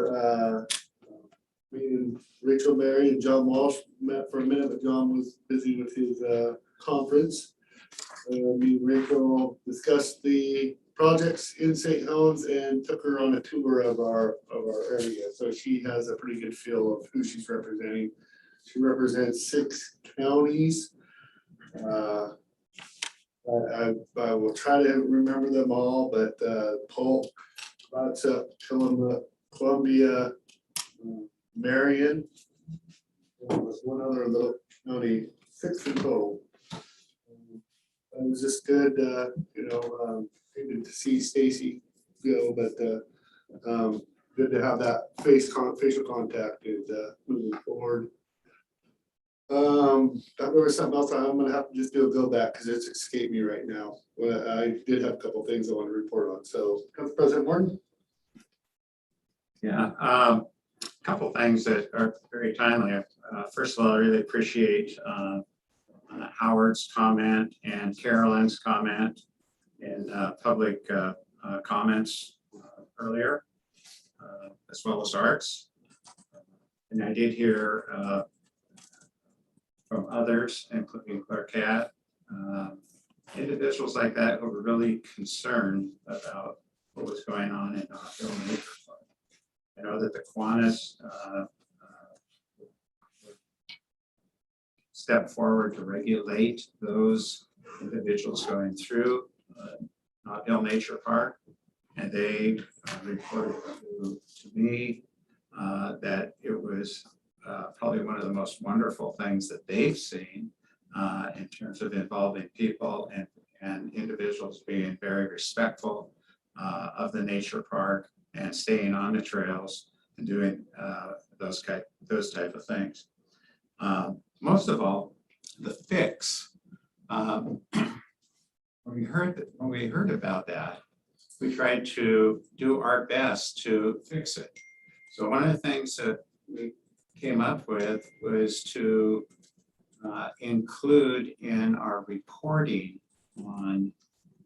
me and Rachel Mary and John Walsh met for a minute, but John was busy with his conference. Me and Rachel discussed the projects in St. Helens and took her on a tour of our area. So she has a pretty good feel of who she's representing. She represents 6 counties. I will try to remember them all, but Polk, Columbia, Marion. There was one other little county, 6 in total. It was just good, good to see Stacy go, but good to have that facial contact and moving forward. There was something else I'm gonna have to just do a go back because it's escaped me right now. Well, I did have a couple things I want to report on. So, Council President Morton. Yeah, couple things that are very timely. First of all, I really appreciate Howard's comment and Carolyn's comment in public comments earlier, as well as Art's. And I did hear from others, including Clark Cat, individuals like that who were really concerned about what was going on in Hill Nature Park. I know that the Kiwanis step forward to regulate those individuals going through Hill Nature Park. And they reported to me that it was probably one of the most wonderful things that they've seen in terms of involving people and individuals being very respectful of the nature park and staying on the trails and doing those type of things. Most of all, the fix. When we heard about that, we tried to do our best to fix it. So one of the things that we came up with was to include in our reporting on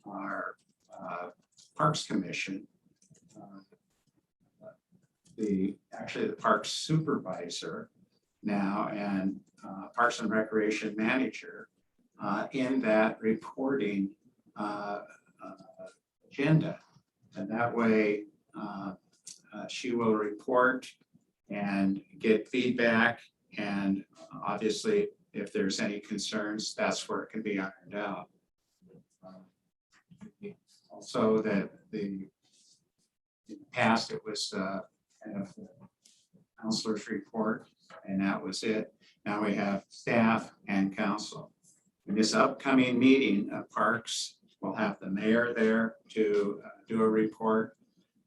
our Parks Commission, the Parks Supervisor now and Parks and Recreation Manager in that reporting agenda. And that way she will report and get feedback, and obviously if there's any concerns, that's where it can be ironed out. Also that in the past it was kind of the counselor's report and that was it. Now we have staff and council. In this upcoming meeting of Parks, we'll have the mayor there to do a report,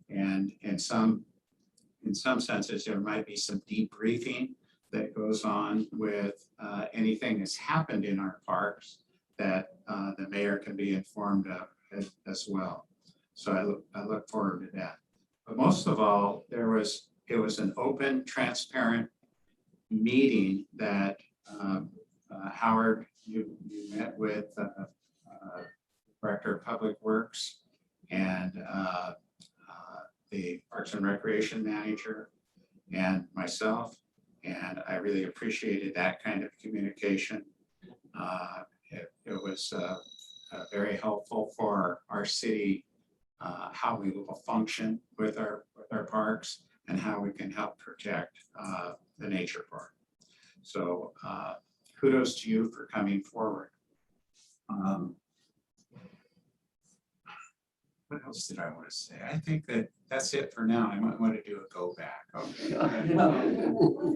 and in some in some senses, there might be some debriefing that goes on with anything that's happened in our parks that the mayor can be informed of as well. So I look forward to that. But most of all, it was an open, transparent meeting that Howard, you met with Director of Public Works and the Parks and Recreation Manager and myself. And I really appreciated that kind of communication. It was very helpful for our city, how we will function with our parks and how we can help protect the nature park. So kudos to you for coming forward. What else did I want to say? I think that's it for now. I might want to do a go back. Okay.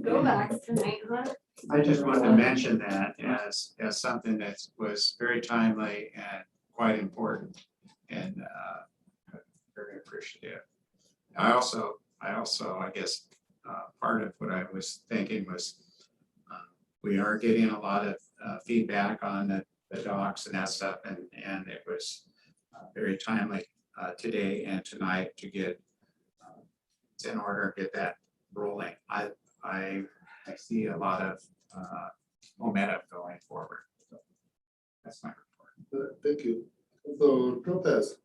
Go back tonight, huh? I just wanted to mention that as something that was very timely and quite important and very appreciative. I also, I guess, part of what I was thinking was we are getting a lot of feedback on the docs and that stuff, and it was very timely today and tonight to get it's in order, get that rolling. I see a lot of momentum going forward. So that's my report. Thank you. So, Lopez.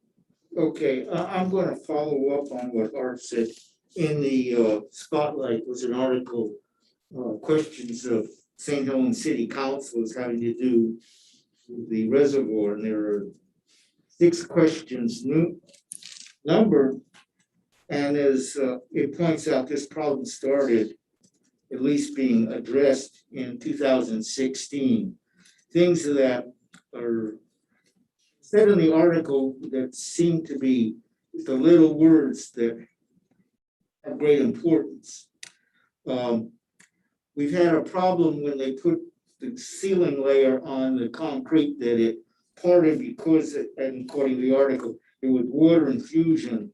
Okay, I'm gonna follow up on what Art said. In the spotlight was an article, questions of St. Helens City Councilors having to do with the reservoir, and there are 6 questions numbered. And as it points out, this problem started at least being addressed in 2016. Things that are said in the article that seem to be the little words that have great importance. We've had a problem when they put the ceiling layer on the concrete that it parted because, and according to the article, it was water infusion,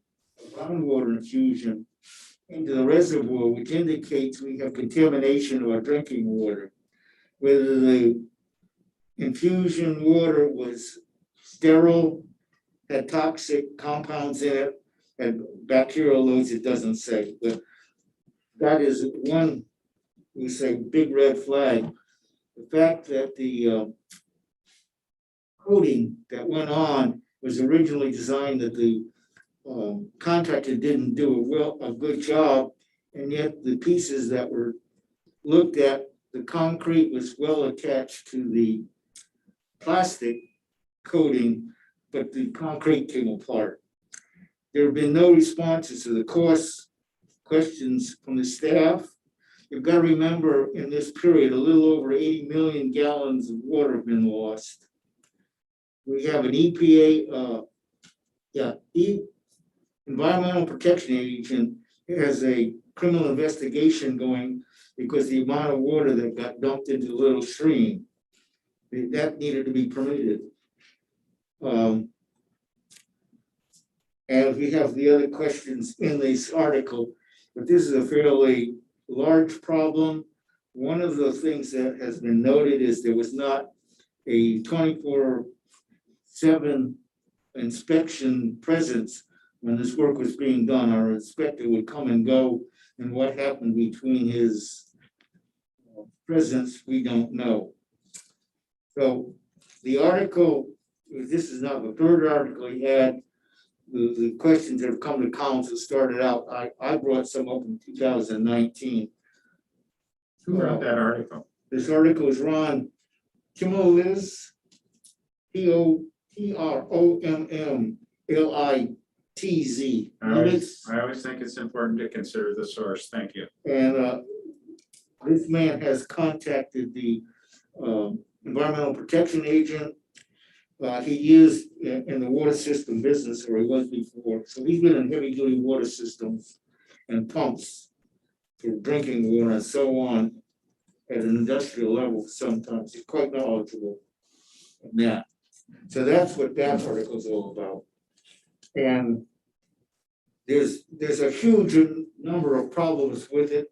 groundwater infusion into the reservoir, which indicates we have contamination of our drinking water. Whether the infusion water was sterile, had toxic compounds in it, and bacterial loads, it doesn't say. But that is one, we say, big red flag. The fact that the coating that went on was originally designed that the contractor didn't do a good job, and yet the pieces that were looked at, the concrete was well attached to the plastic coating, but the concrete came apart. There have been no responses to the questions from the staff. You've got to remember, in this period, a little over 80 million gallons of water have been lost. We have an EPA, Environmental Protection Agency has a criminal investigation going because the amount of water that got dumped into the little stream, that needed to be permitted. And we have the other questions in this article, but this is a fairly large problem. One of the things that has been noted is there was not a 24/7 inspection presence when this work was being done. Our inspector would come and go, and what happened between his presence, we don't know. So the article, this is not the third article he had. The questions that have come to council started out, I brought some up in 2019. Who wrote that article? This article is Ron Timmerliz, TOROMMLITZ. I always think it's important to consider the source. Thank you. And this man has contacted the Environmental Protection Agent. He is in the water system business, or he was before. So he's been in heavy duty water systems and pumps for drinking water and so on at an industrial level sometimes. He's quite knowledgeable in that. So that's what that article is all about. And there's a huge number of problems with it.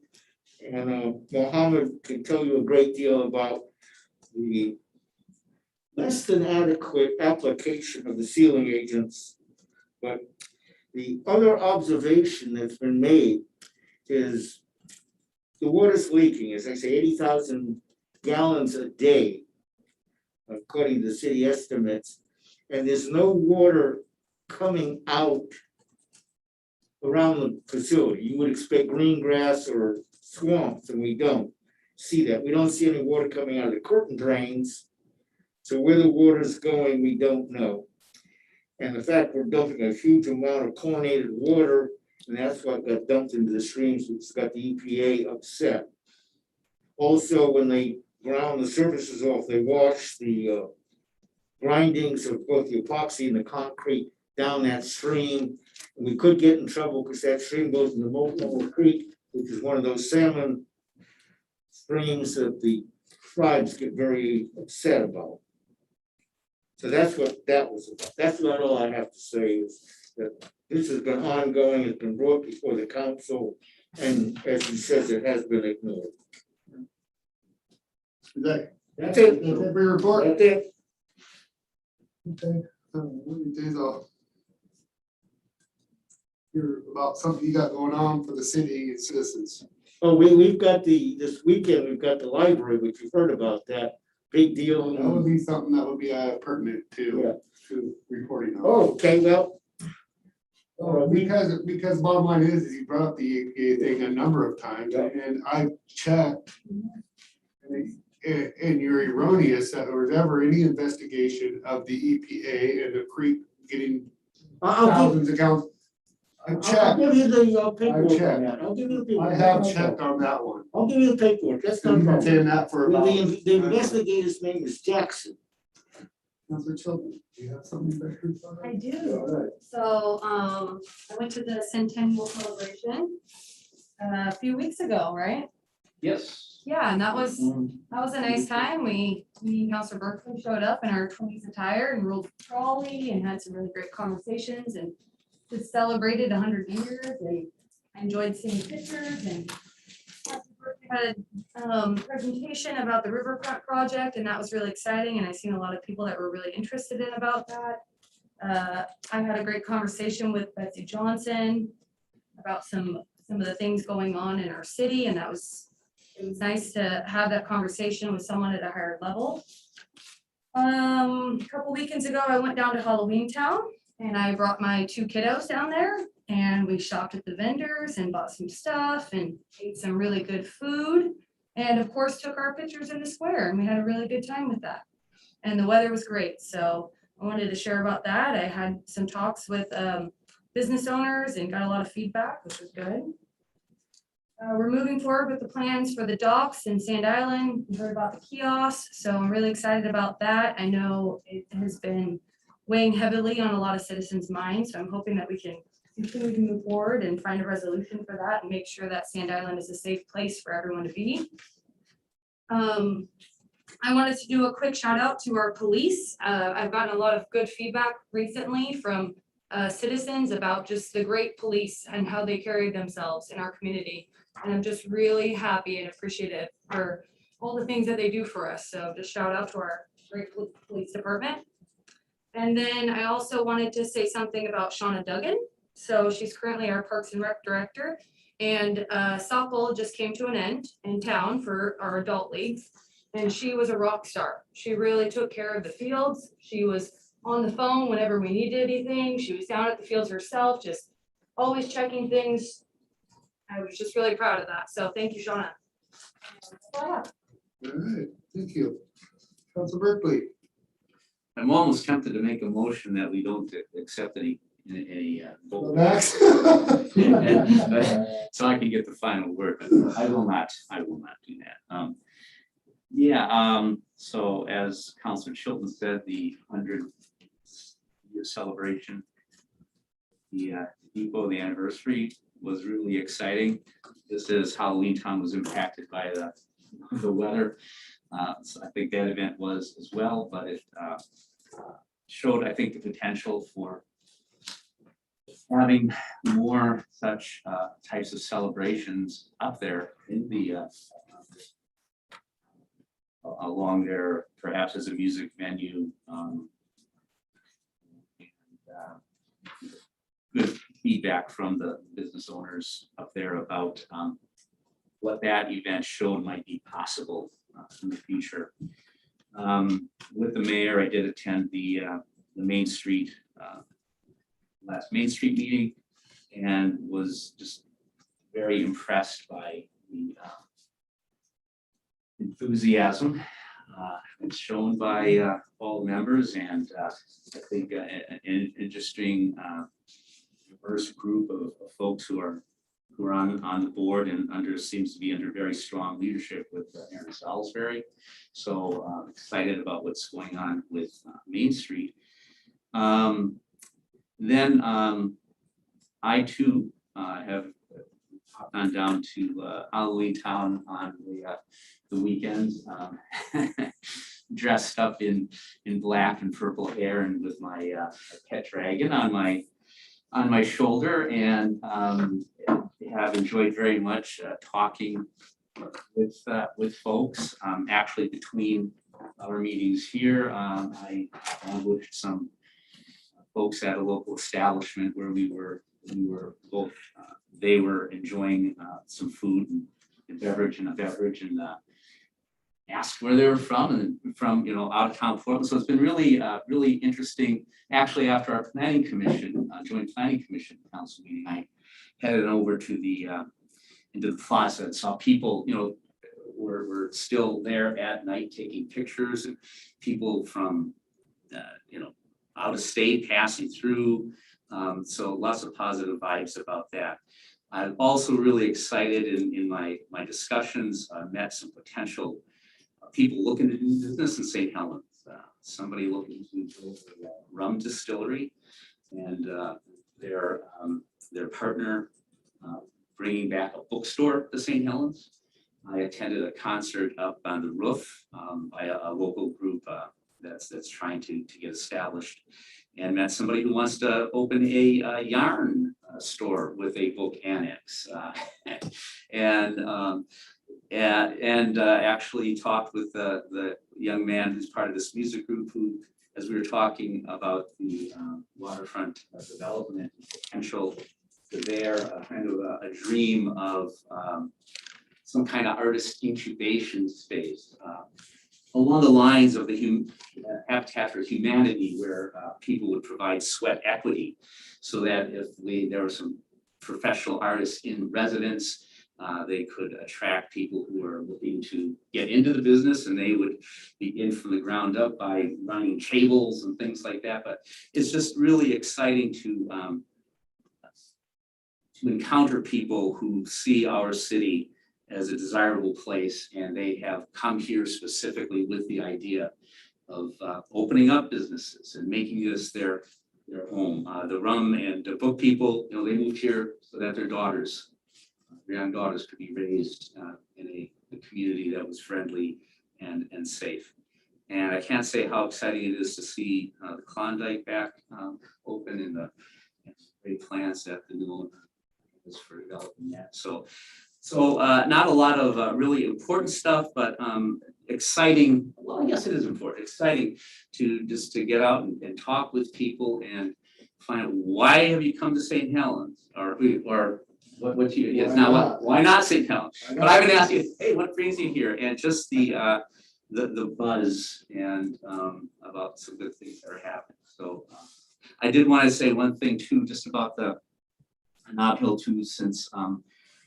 And Mohammed can tell you a great deal about the less than adequate application of the sealing agents. But the other observation that's been made is the water's leaking, as I say, 80,000 gallons a day, according to city estimates. And there's no water coming out around the facility. You would expect green grass or swamps, and we don't see that. We don't see any water coming out of the curtain drains. So where the water is going, we don't know. And the fact we're dumping a huge amount of chlorinated water, and that's what got dumped into the streams, which got the EPA upset. Also, when they ground the surfaces off, they wash the grindings of both the epoxy and the concrete down that stream. And we could get in trouble because that stream goes into Multnomah Creek, which is one of those salmon streams that the tribes get very upset about. So that's what that was about. That's about all I have to say is that this has been ongoing, it's been brought before the council, and as he says, it has been ignored. That's That's it. every report. That's it. Okay. Let me do the. Hear about something you got going on for the city and citizens. Oh, we've got this weekend, we've got the library, which you've heard about that, big deal. That would be something that would be pertinent Yeah. to reporting on. Oh, okay, well. Because bottom line is you brought up the EPA thing a number of times, Yeah. and I checked. And you're erroneous that there was ever any investigation of the EPA and the creek getting thousands of gallons. I I'll checked, give you the paperwork on checked. that. I'll give you the paperwork. I have checked on that one. I'll give you the paperwork, that's not a We've been problem. saying that for Well, about. the investigator's name is Jackson. Councilor Chilton, do you have something better? I do. All right. So, I went to the centennial celebration a few weeks ago, right? Yes. Yeah, and that was a nice time. Me and Councilor Berkeley showed up in our 20s attire and rode the trolley and had some really great conversations and just celebrated 100 years, and I enjoyed seeing pictures and had a presentation about the riverfront project, and that was really exciting, and I seen a lot of people that were really interested in about that. I had a great conversation with Betsy Johnson about some of the things going on in our city, and it was nice to have that conversation with someone at a higher level. A couple weekends ago, I went down to Halloween Town and I brought my 2 kiddos down there, and we shopped at the vendors and bought some stuff and ate some really good food. And of course, took our pictures in the square, and we had a really good time with that. And the weather was great. So I wanted to share about that. I had some talks with business owners and got a lot of feedback, which was good. We're moving forward with the plans for the docks in Sand Island. We heard about the kiosks, so I'm really excited about that. I know it has been weighing heavily on a lot of citizens' minds, so I'm hoping that we can continue to move forward and find a resolution for that and make sure that Sand Island is a safe place for everyone to be. I wanted to do a quick shout out to our police. I've gotten a lot of good feedback recently from citizens about just the great police and how they carry themselves in our community. And I'm just really happy and appreciative for all the things that they do for us. So just shout out to our great police department. And then I also wanted to say something about Shauna Duggan. So she's currently our Parks and Rec director, and softball just came to an end in town for our adult leagues. And she was a rock star. She really took care of the fields. She was on the phone whenever we needed anything. She was down at the fields herself, just always checking things. I was just really proud of that. So thank you, Shauna. All right, thank you. Councilor Berkeley. I'm almost tempted to make a motion that we don't accept any Go vote. back. So I can get the final word, but I will not do that. So as Councilor Chilton said, the 100-year celebration, the depot, the anniversary was really exciting. This is Halloween Town was impacted by the weather. So I think that event was as well, but it showed, I think, the potential for having more such types of celebrations up there in the along there, perhaps as a music venue. Good feedback from the business owners up there about what that event showed might be possible in the future. With the mayor, I did attend the Main Street last Main Street meeting and was just very impressed by the enthusiasm it's shown by all members, and I think an interesting diverse group of folks who are on the board and seems to be under very strong leadership with Aaron Salisbury. So excited about what's going on with Main Street. Then I too have popped on down to Halloween Town on the weekends, dressed up in black and purple hair and with my pet dragon on my shoulder, and have enjoyed very much talking with folks. Actually, between our meetings here, I ambushed some folks at a local establishment where we were both. They were enjoying some food and beverage, and asked where they were from, and from out of town Portland. So it's been really really interesting. Actually, after our planning commission, joint planning commission council meeting, I headed over to the into the plaza and saw people, were still there at night taking pictures, and people from out of state passing through. So lots of positive vibes about that. I'm also really excited in my discussions. Met some potential people looking to do business in St. Helens. Somebody looking to build a rum distillery, and their partner bringing back a bookstore to St. Helens. I attended a concert up on the roof by a local group that's trying to get established, and met somebody who wants to open a yarn store with a book annex, and actually talked with the young man who's part of this music group, who, as we were talking about the waterfront development potential there, kind of a dream of some kind of artist incubation space along the lines of the Habitat for Humanity, where people would provide sweat equity, so that if there were some professional artists in residence, they could attract people who are looking to get into the business, and they would be in from the ground up by running tables and things like that. But it's just really exciting to encounter people who see our city as a desirable place, and they have come here specifically with the idea of opening up businesses and making this their home. The rum and the book people, they moved here so that their young daughters could be raised in a community that was friendly and safe. And I can't say how exciting it is to see the Klondike back open, and the great plans that the new owner is for developing that. So not a lot of really important stuff, but exciting. Well, I guess it is important. Exciting to get out and talk with people and find out, why have you come to St. Helens, or what you? It's not why not St. Helens? But I've been asking, hey, what brings you here? And just the buzz and about some good things that are happening. So I did want to say one thing too, just about the Nob Hill too, since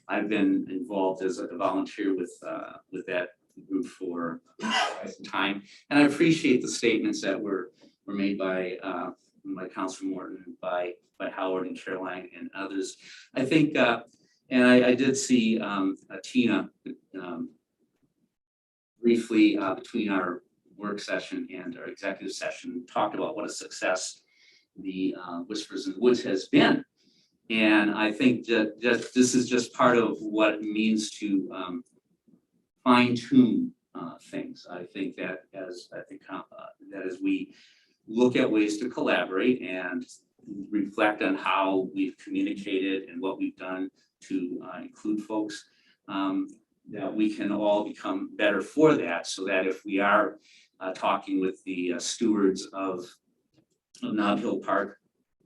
I've been involved as a volunteer with that group for quite some time, and I appreciate the statements that were made by Councilor Morton, by Howard and Caroline and others. I think, and I did see Tina briefly between our work session and our executive session, talked about what a success the Whispers in the Woods has been. And I think that this is just part of what it means to fine tune things. I think that as we look at ways to collaborate and reflect on how we've communicated and what we've done to include folks, that we can all become better for that, so that if we are talking with the stewards of Nob Hill Park,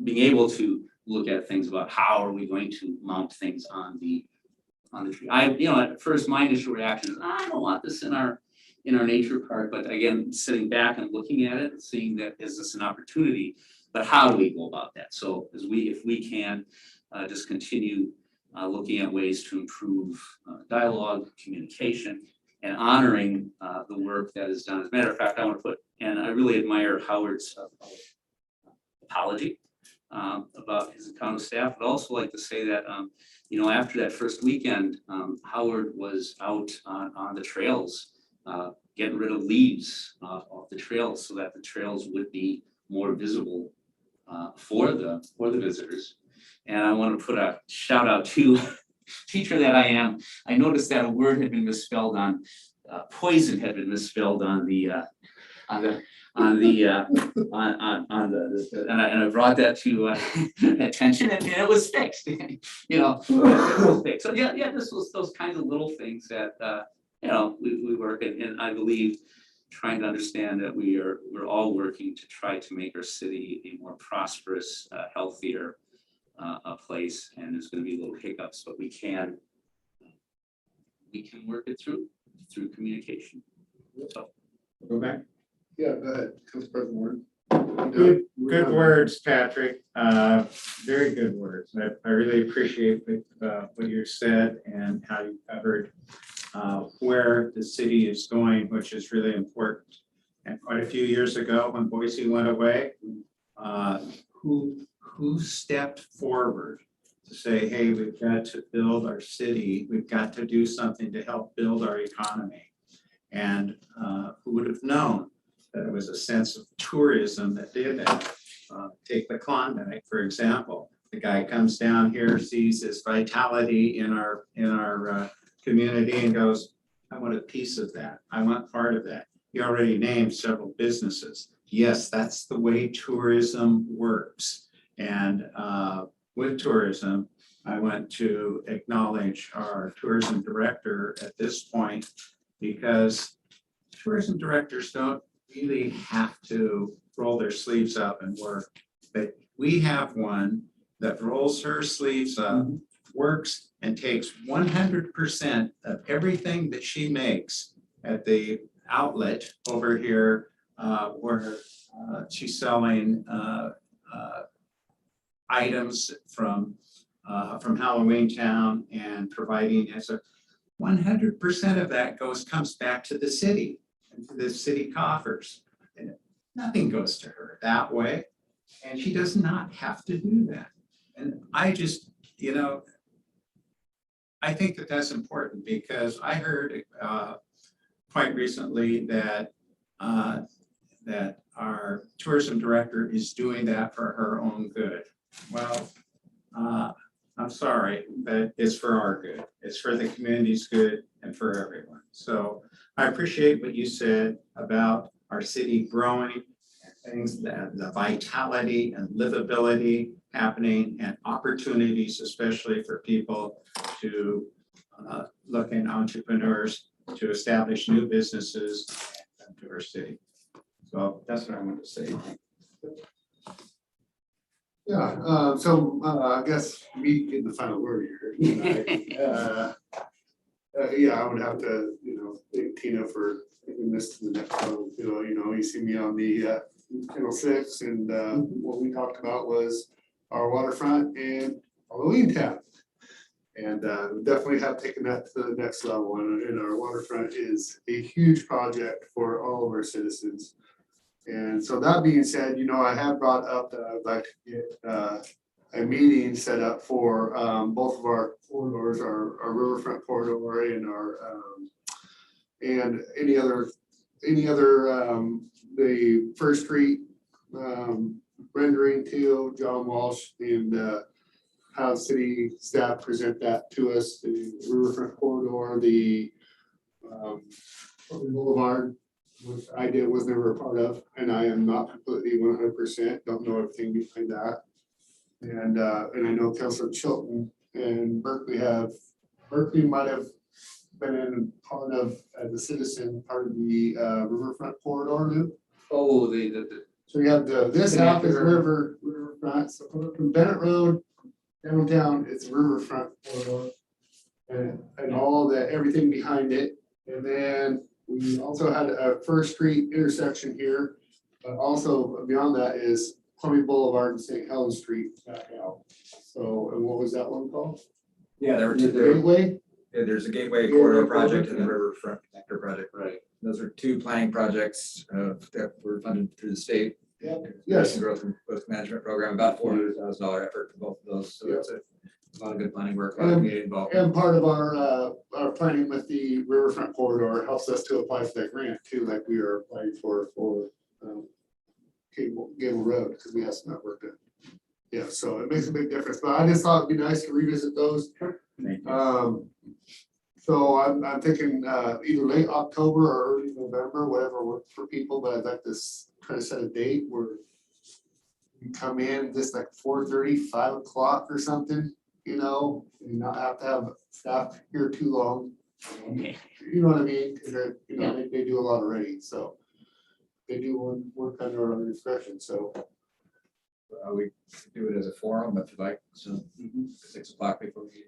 being able to look at things about how are we going to mount things on the tree. At first my initial reaction is, I don't want this in our nature park, but again, sitting back and looking at it and seeing that is this an opportunity, but how do we go about that? So if we can just continue looking at ways to improve dialogue, communication, and honoring the work that is done. As a matter of fact, I want to put, and I really admire Howard's apology about his account of staff, but also like to say that, after that first weekend, Howard was out on the trails, getting rid of leaves off the trails so that the trails would be more visible for the visitors. And I want to put a shout out to teacher that I am. I noticed that a word had been misspelled on poison had been misspelled on the and I brought that to attention, and it was fixed. It was fixed. So yeah, this was those kinds of little things that we work, and I believe trying to understand that we're all working to try to make our city a more prosperous, healthier a place, and there's going to be little hiccups, but we can work it through communication. So Go back. Yeah, go ahead, Council President Warren. Good words, Patrick. Very good words. I really appreciate what you said and how you covered where the city is going, which is really important. And quite a few years ago, when Boise went away, who stepped forward to say, hey, we've got to build our city, we've got to do something to help build our economy. And who would have known that it was a sense of tourism that did that? Take the Klondike, for example. The guy comes down here, sees this vitality in our community and goes, I want a piece of that. I want part of that. You already named several businesses. Yes, that's the way tourism works. And with tourism, I want to acknowledge our tourism director at this point, because tourism directors don't really have to roll their sleeves up and work. But we have one that rolls her sleeves up, works, and takes 100% of everything that she makes at the outlet over here where she's selling items from Halloween Town and providing as a 100% of that comes back to the city and to the city coffers. And nothing goes to her that way. And she does not have to do that. And I just, I think that that's important, because I heard quite recently that that our tourism director is doing that for her own good. Well, I'm sorry, but it's for our good. It's for the community's good and for everyone. So I appreciate what you said about our city growing, things that the vitality and livability happening, and opportunities, especially for people to look in entrepreneurs to establish new businesses to our city. So that's what I want to say. Yeah, so I guess me getting the final word here tonight. Yeah, I would have to, thank Tina for taking this to the next level. You see me on the Channel 6, and what we talked about was our waterfront and Halloween Town. And we definitely have taken that to the next level. And our waterfront is a huge project for all of our citizens. And so that being said, I have brought up that I'd like to get a meeting set up for both of our corridors, our riverfront corridor and our and any other the First Street rendering to John Walsh, and have city staff present that to us, the riverfront corridor, the boulevard, which I was never a part of, and I am not completely 100%, don't know everything behind that. And I know Councilor Chilton and Berkeley might have been in part of, as a citizen, part of the riverfront corridor loop. Oh, So you have this half is riverfront, so from Bennett Road downtown, it's riverfront corridor. And all that, everything behind it. And then we also had a First Street intersection here. But also beyond that is Columbia Boulevard and St. Helens Street back out. So, and what was that one called? yeah, there were The two, Gateway? there's a Gateway Gateway Corridor Corridor, project and the yeah. Riverfront Connector project. Right. Those are two planning projects that were funded through the state. Yes. Growth and Growth Management Program, about $400,000 effort for both of those. So Yeah. it's a lot of good planning work, a lot of community involvement. And part of our planning with the riverfront corridor helps us to apply for that grant too, like we are applying for Gable Road, because we have some that work done. Yeah, so it makes a big difference, but I just thought it'd be nice to revisit those. Thank you. So I'm thinking either late October or early November, whatever works for people, but I'd like to try to set a date where you come in just like 4:30, 5 o'clock or something, you know, and not have to have staff here too long. You know what I mean? Because they're, you know, they do a lot already, so they do work under our discretion, so. We could do it as a forum if you like, so 6 o'clock before we.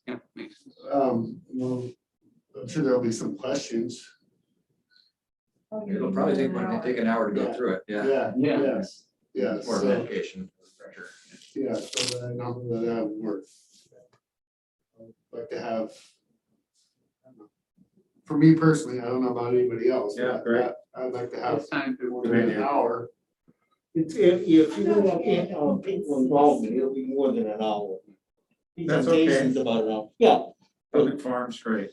Yeah, makes sense. Well, I'm sure there'll be some questions. It'll probably take an hour to go Yeah. through it, yeah. Yeah, Yeah. yes, yeah, It's more of an education. Pressure. yeah, so that normally that would work. I'd like to have. For me personally, I don't know about anybody else. Yeah, but great. I'd like to have It's time to. more than an hour. If you want people involvement, it'll be more than an hour. That's okay. Presentation's about an hour. Yeah, Public forum's great.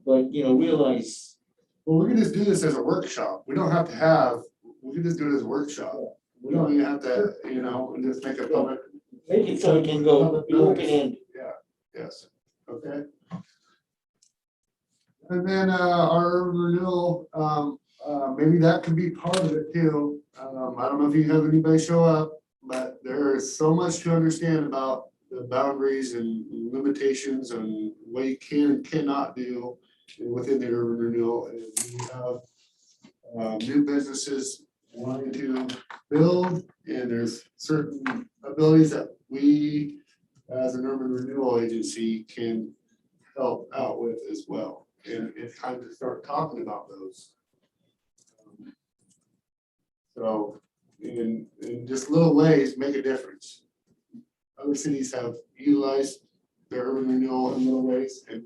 but realize, Well, we can just do this as a workshop. We don't have to have, we can just do it as a workshop. We don't even have to, you know, and just make a public. make it so it can go open end. Yes, okay. And then our renewal, maybe that could be part of it too. I don't know if you have anybody show up, but there is so much to understand about the boundaries and limitations and what you can and cannot do within the urban renewal. And we have new businesses wanting to build, and there's certain abilities that we, as an urban renewal agency, can help out with as well. And it's time to start talking about those. So in just little ways, make a difference. Other cities have utilized their urban renewal in little ways and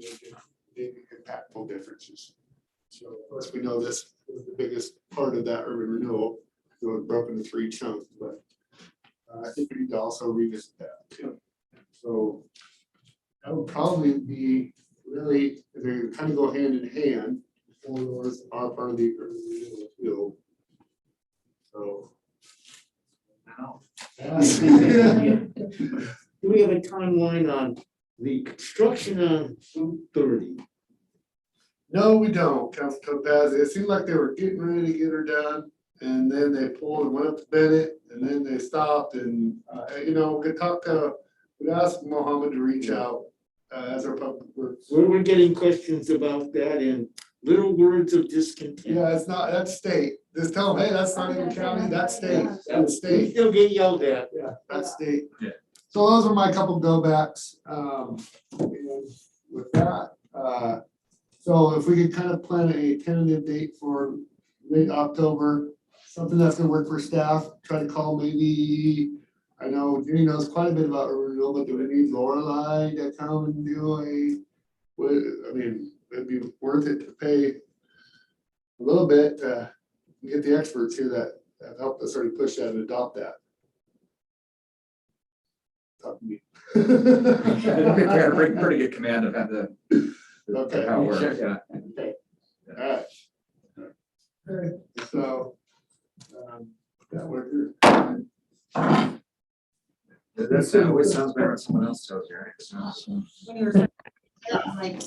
make impactful differences. So of course, we know this was the biggest part of that urban renewal, so it broke into 3 chunks, but I think we need to also revisit that too. So that would probably be really, they kind of go hand in hand. Corridors are part of the urban renewal field. So. Now. Do we have a timeline on the construction on Route 30? No, we don't, Council Topaz. It seemed like they were getting ready to get her done. And then they pulled and went up to Bennett and then they stopped and, we asked Mohammed to reach out as our public works. We're getting questions about that and little words of discontent. Yeah, it's not, that's state. Just tell them, hey, that's not even county, that's state, that's We state. still get yelled at. Yeah, that's state. Yeah. So those are my couple go backs. And with that, so if we could kind of plan a tentative date for late October, something that's gonna work for staff, try to call maybe, I know Jenny knows quite a bit about urban renewal, but do we need Lorelei to come and do it'd be worth it to pay a little bit to get the experts here that have helped us already push that and adopt that. Talk to me. We have a pretty good command of Okay. how it works, yeah. Okay, all right. Okay, so, that worked. That always sounds better when someone else tells you, right? So- When you were talking about, like,